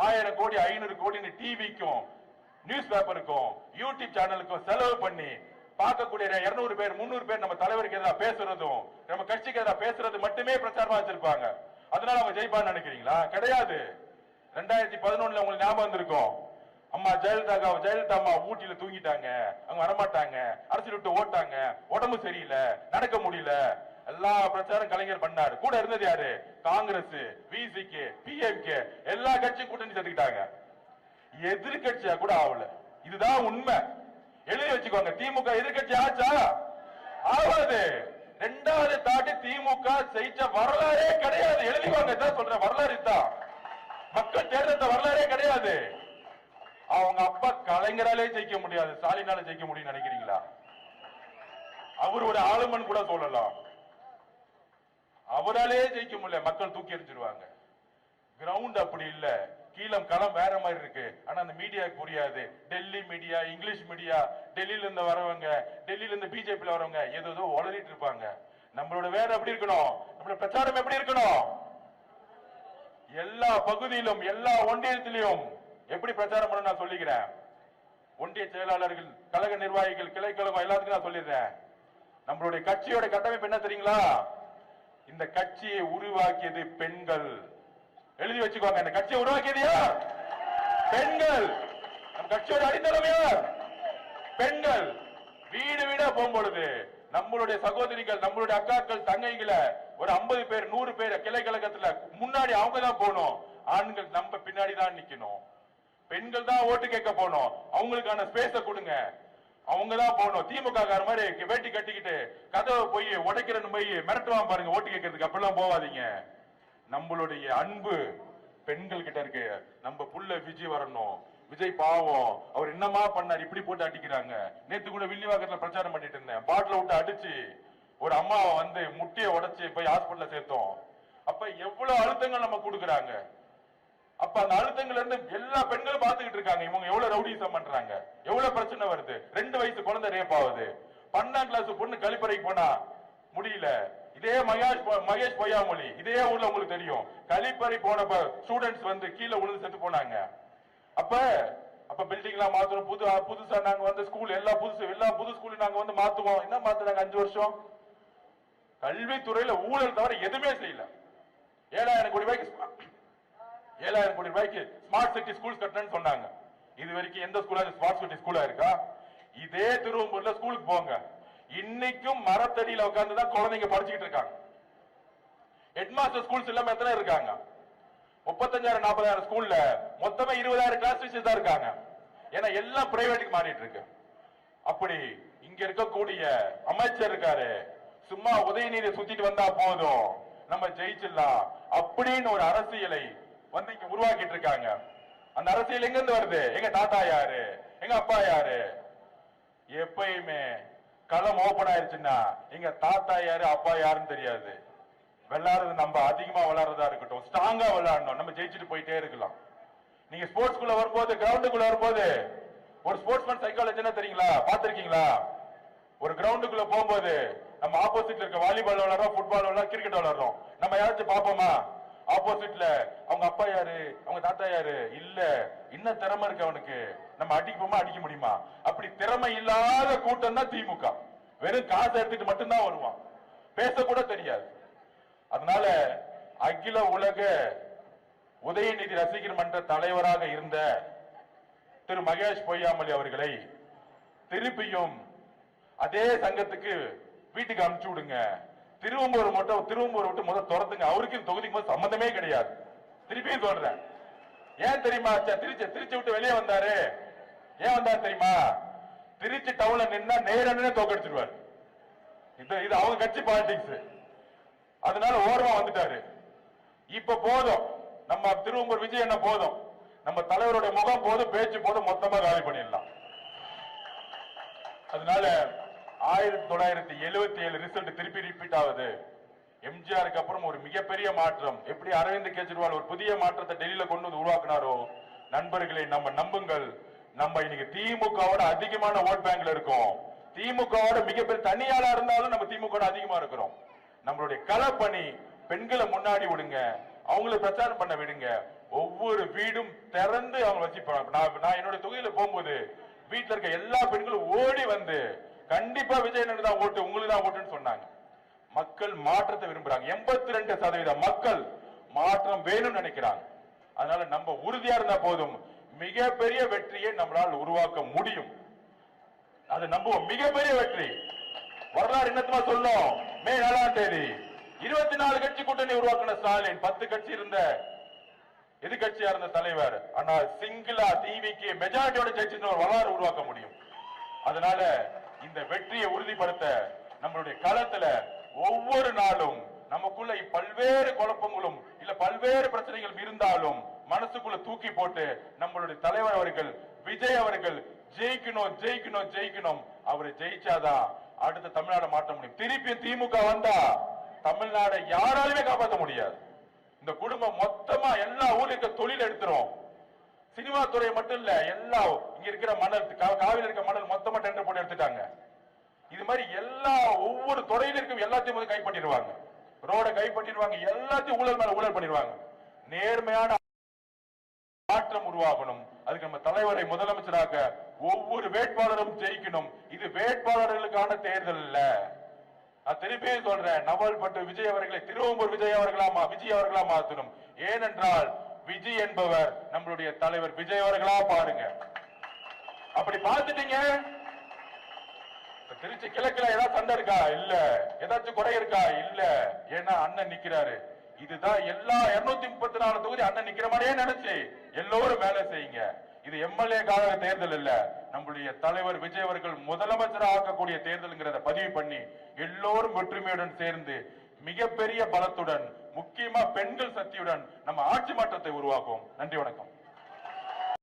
1000 கோடி 500 கோடி டிவிக்கும் நியூஸ் பேப்பருக்கும் யூடியூப் சேனலுக்கும் செலவு பண்ணி பார்க்கக்கூடிய 200 பேர் 300 பேர் நம்ம தலைவருக்கு எதிராக பேசுறதும் நம்ம கட்சிக்கு எதிராக பேசுறது மட்டுமே பிரச்சாரமா வச்சிருப்பாங்க. அதனால அவங்க ஜெயிப்பான்னு நினைக்கிறீங்களா? கிடையாது. 2011 உங்களுக்கு ஞாபகம் வந்திருக்கும், அம்மா ஜெயலலிதா அம்மா ஊட்டியில தூங்கிட்டாங்க, அவங்க வரமாட்டாங்க, அரசியல் விட்டு ஓட்டாங்க, உடம்பு சரியில்லை, நடக்க முடியல, எல்லா பிரச்சாரம் கலைஞர் பண்ணாரு. கூட இருந்தது யாரு? காங்கிரஸ், விசிகே, பிஎம்கே எல்லா கட்சியும் கூட்டணி சேர்த்துக்கிட்டாங்க. எதிர்கட்சியா கூட ஆகல. இதுதான் உண்மை. எழுதி வச்சுக்கோங்க. திமுக எதிர்கட்சி ஆச்சா? ஆகாது. 2வது தாட்டி திமுக செய்த வரலாறே கிடையாது. எழுதிவாங்க. சொல்ற வரலாறு தான். மக்கள் தேர்தல் வரலாறே கிடையாது. அவங்க அப்பா கலைஞராலே ஜெயிக்க முடியாது, ஸ்டாலினால ஜெயிக்க முடியும் நினைக்கிறீங்களா? அவர் ஒரு ஆளுமன் கூட சொல்லலாம், அவராலே ஜெயிக்க முடியல. மக்கள் தூக்கி எறிஞ்சிருவாங்க. கிரவுண்ட் அப்படி இல்ல, கீழம் களம் வேற மாதிரி இருக்கு. ஆனா அந்த மீடியாவுக்கு புரியாது. டெல்லி மீடியா, இங்கிலீஷ் மீடியா, டெல்லியில இருந்து வரவங்க, டெல்லியில இருந்து பிஜேபியில வரவங்க ஏதோ உளறிட்டு இருப்பாங்க. நம்மளோட வேற எப்படி இருக்கணும்? நம்மளோட பிரச்சாரம் எப்படி இருக்கணும்? எல்லா பகுதியிலும் எல்லா ஒன்றியத்திலும் எப்படி பிரச்சாரம் பண்ண நான் சொல்லிக்கிறேன். ஒன்றிய செயலாளர்கள், கழக நிர்வாகிகள், கிளைக்கழகம் எல்லாத்துக்கும் நான் சொல்லிடுறேன். நம்மளுடைய கட்சியோட கட்டமைப்பு என்ன தெரியுங்களா? இந்த கட்சியை உருவாக்கியது பெண்கள். எழுதி வச்சுக்கோங்க. இந்த கட்சியை உருவாக்கியது யார்? பெண்கள். நம்ம கட்சியோட அடித்தளம் யார்? பெண்கள். வீடு வீடா போகும்பொழுது நம்மளுடைய சகோதரிகள், நம்மளுடைய அக்காக்கள், தங்கைகளை ஒரு 50 பேர் 100 பேர் கிளை கழகத்துல முன்னாடி அவங்க தான் போகணும். ஆண்கள் நம்ம பின்னாடி தான் நிக்கணும். பெண்கள் தான் ஓட்டு கேட்க போனோம். அவங்களுக்கான ஸ்பேஸ கொடுங்க. அவங்க தான் போகணும். திமுக கார மாதிரி வேட்டி கட்டிக்கிட்டு கதவை போய் உடைக்கிறன்னு போய் மிரட்டுவான் பாருங்க ஓட்டு கேட்கறதுக்கு. அப்படிலாம் போவாதீங்க. நம்மளுடைய அன்பு பெண்கள் கிட்ட இருக்கு. நம்ம புள்ள விஜய் வரணும். விஜய் பாவம், அவர் என்னமா பண்ணார், இப்படி போட்டு அடிக்கிறாங்க. நேத்து கூட வில்லிவாக்கத்துல பிரச்சாரம் பண்ணிட்டு இருந்தேன். பாட்டில விட்டு அடிச்சு ஒரு அம்மாவை வந்து முட்டியை உடைச்சு போய் ஹாஸ்பிட்டல்ல சேர்த்தோம். அப்ப எவ்வளவு அழுத்தங்கள் நம்ம கொடுக்கறாங்க. அப்ப அந்த அழுத்தங்கள்ல இருந்து எல்லா பெண்களும் பாத்துக்கிட்டு இருக்காங்க. இவங்க எவ்வளவு ரவுடிசம் பண்றாங்க, எவ்வளவு பிரச்சனை வருது. 2 வயசு குழந்தை ரேப் ஆகுது. 12ஆம் கிளாஸ் பொண்ணு கழிப்பறைக்கு போனா முடியல. இதே மகேஷ் பொய்யாமொழி இதே ஊர்ல உங்களுக்கு தெரியும். கழிப்பறை போனப்ப ஸ்டூடெண்ட்ஸ் வந்து கீழே விழுந்து செத்து போனாங்க. அப்ப பில்டிங் எல்லாம் மாத்துறோம். புதுசா நாங்க வந்து ஸ்கூல் எல்லா புது ஸ்கூல் நாங்க வந்து மாத்துவோம். என்ன மாத்துறாங்க? 5 வருஷம் கல்வித்துறையில ஊழல் தவிர எதுவுமே செய்யல. 7000 கோடி ரூபாய்க்கு ஸ்மார்ட் சிட்டி ஸ்கூல்ஸ் கட்டணும்னு சொன்னாங்க. இது வரைக்கும் எந்த ஸ்கூலா ஸ்மார்ட் சிட்டி ஸ்கூலா இருக்கா? இதே திருவம்பூர்ல ஸ்கூலுக்கு போங்க. இன்னைக்கும் மரத்தடியில உட்கார்ந்துதான் குழந்தைங்க படிச்சுக்கிட்டு இருக்காங்க. ஹெட்மாஸ்டர் ஸ்கூல்ஸ் இல்லாம எத்தனை இருக்காங்க? 35,000 40,000 ஸ்கூல்ல மொத்தமே 20,000 கிளாஸ் டீச்சர்ஸ் தான் இருக்காங்க. ஏன்னா எல்லாம் பிரைவேட்டுக்கு மாறிட்டு இருக்கு. அப்படி இங்க இருக்கக்கூடிய அமைச்சர் இருக்காரு, சும்மா உதயநிதி சுத்திட்டு வந்தா போதும் நம்ம ஜெயிச்சிடலாம் அப்படின்னு ஒரு அரசியலை வந்து இங்க உருவாக்கிட்டு இருக்காங்க. அந்த அரசியல் எங்க இருந்து வருது? எங்க தாத்தா யாரு, எங்க அப்பா யாரு? எப்பயுமே களம் ஓபன் ஆயிருச்சுன்னா எங்க தாத்தா யாரு அப்பா யாருன்னு தெரியாது. விளையாடுறது நம்ம அதிகமா விளையாடுறதா இருக்கட்டும், ஸ்ட்ராங்கா விளையாடணும். நம்ம ஜெயிச்சுட்டு போயிட்டே இருக்கலாம். நீங்க ஸ்போர்ட்ஸ்குள்ள வரும்போது, கிரவுண்டுக்குள்ள வரும்போது ஒரு ஸ்போர்ட்ஸ்மேன் சைக்காலஜி என்ன தெரியுங்களா? பாத்திருக்கீங்களா? ஒரு கிரவுண்டுக்குள்ள போகும்போது நம்ம ஆப்போசிட்ல இருக்க வாலிபால் விளையாடுறோம், ஃபுட்பால் விளையாடுறோம், கிரிக்கெட் விளையாடுறோம். நம்ம யாராச்சும் பாப்போமா? ஆப்போசிட்ல அவங்க அப்பா யாரு, அவங்க தாத்தா யாரு? இல்ல. என்ன திறமை இருக்கு அவனுக்கு? நம்ம அடிப்போமா, அடிக்க முடியுமா? அப்படி திறமை இல்லாத கூட்டம் தான் திமுக. வெறும் காசை எடுத்துட்டு மட்டும்தான் வருவான், பேசக்கூட தெரியாது. அதனால அகில உலக உதயநிதி ரசிகர் மன்ற தலைவராக இருந்த திரு மகேஷ் பொய்யாமொழி அவர்களை திருப்பியும் அதே சங்கத்துக்கு வீட்டுக்கு அனுப்பிச்சு விடுங்க. திருவம்பூர் விட்டு முதல் துரத்துங்க. அவருக்கு தொகுதிக்கு சம்பந்தமே கிடையாது. திருப்பியும் சொல்றேன். ஏன் தெரியுமா? திருச்சி விட்டு வெளியே வந்தாரு. ஏன் வந்தாரு தெரியுமா? திருச்சி டவுன்ல நின்னா நேரடியா தோக்கடிச்சிருவாரு. இது அவங்க கட்சி பாலிடிக்ஸ். அதனால ஓரமா வந்துட்டாரு. இப்ப போதும், நம்ம திருவம்பூர் விஜய் என்ன போதும், நம்ம தலைவருடைய முகம் போதும், பேச்சு போதும், மொத்தமா காலி பண்ணிடலாம். அதனால 1977 ரிசல்ட் திருப்பி ரிப்பீட் ஆகுது. எம்ஜிஆருக்கு அப்புறம் ஒரு மிகப்பெரிய மாற்றம். எப்படி அரவிந்த் கெஜ்ரிவால் ஒரு புதிய மாற்றத்தை டெல்லியில கொண்டு வந்து உருவாக்குனாரோ, நண்பர்களே, நம்ம நம்புங்கள். நம்ம இன்னைக்கு திமுகவோட அதிகமான ஓட் பேங்க்ல இருக்கோம். திமுகவோட மிகப்பெரிய தனியாளா இருந்தாலும் நம்ம திமுக அதிகமா இருக்கிறோம். நம்மளுடைய களப்பணி, பெண்களை முன்னாடி விடுங்க, அவங்கள பிரச்சாரம் பண்ண விடுங்க. ஒவ்வொரு வீடும் திறந்து அவங்க வசிப்பாங்க. நான் என்னோட தொகுதியில போகும்போது வீட்டுல இருக்க எல்லா பெண்களும் ஓடி வந்து கண்டிப்பா விஜயனுக்கு தான் ஓட்டு, உங்களுக்கு தான் ஓட்டுன்னு சொன்னாங்க. மக்கள் மாற்றத்தை விரும்புறாங்க. 82% மக்கள் மாற்றம் வேணும்னு நினைக்கிறாங்க. அதனால நம்ம உறுதியா இருந்தா போதும், மிகப்பெரிய வெற்றியை நம்மளால் உருவாக்க முடியும். அது நம்புவோம். மிகப்பெரிய வெற்றி வரலாறு என்னத்துமா சொல்லும். மே 4ஆம் தேதி 24 கட்சி கூட்டணி உருவாக்கின ஸ்டாலின், 10 கட்சி இருந்த எதிர்கட்சியா இருந்த தலைவர், ஆனால் சிங்கிளா டிவிக்கு மெஜாரிட்டியோட ஜெயிச்சு ஒரு வரலாறு உருவாக்க முடியும். அதனால இந்த வெற்றியை உறுதிப்படுத்த நம்மளுடைய களத்துல ஒவ்வொரு நாளும் நமக்குள்ள பல்வேறு குழப்பங்களும் இல்ல பல்வேறு பிரச்சனைகள் இருந்தாலும் மனசுக்குள்ள தூக்கி போட்டு நம்மளுடைய தலைவர் அவர்கள் விஜய் அவர்கள் ஜெயிக்கணும் ஜெயிக்கணும் ஜெயிக்கணும். அவரை ஜெயிச்சாதான் அடுத்த தமிழ்நாடு மாற்ற முடியும். திருப்பி திமுக வந்தா தமிழ்நாடு யாராலுமே காப்பாற்ற முடியாது. இந்த குடும்பம் மொத்தமா எல்லா ஊர்ல இருக்க தொழில் எடுத்துரும். சினிமா துறை மட்டும் இல்ல, எல்லா இங்க இருக்கிற மணல், காவில இருக்க மணல் மொத்தமா டெண்டர் போட்டு எடுத்துட்டாங்க. இது மாதிரி எல்லா ஒவ்வொரு துறையில இருக்கும் எல்லாத்தையும் கைப்பற்றிடுவாங்க. ரோட கைப்பற்றிடுவாங்க, எல்லாத்தையும் ஊழல் மேல ஊழல் பண்ணிடுவாங்க. நேர்மையான மாற்றம் உருவாகணும். அதுக்கு நம்ம தலைவரை முதலமைச்சராக ஒவ்வொரு வேட்பாளரும் ஜெயிக்கணும். இது வேட்பாளர்களுக்கான தேர்தல் இல்ல. நான் திருப்பி சொல்றேன், நவல்பட்டு விஜய் அவர்களை திருவம்பூர் விஜய் அவர்களா மாற்றணும். ஏனென்றால் விஜய் என்பவர் நம்மளுடைய தலைவர் விஜய் அவர்களா பாருங்க. அப்படி பார்த்துட்டீங்க, திருச்சி கிழக்குல ஏதாவது சண்டை இருக்கா? இல்ல. ஏதாச்சும் குறை இருக்கா? இல்ல. ஏன்னா அண்ணன் நிக்கிறாரு. இதுதான் எல்லா 234 தொகுதி அண்ணன் நிக்கிற மாதிரியே நினைச்சு எல்லோரும் வேலை செய்யுங்க. இது எம்எல்ஏ கால தேர்தல் இல்ல, நம்முடைய தலைவர் விஜய் அவர்கள் முதலமைச்சராக ஆக்கக்கூடிய தேர்தல்ங்கிறத பதிவு பண்ணி எல்லோரும் ஒற்றுமையுடன் சேர்ந்து மிகப்பெரிய பலத்துடன், முக்கியமா பெண்கள் சக்தியுடன் நம்ம ஆட்சி மாற்றத்தை உருவாக்குவோம். நன்றி, வணக்கம்.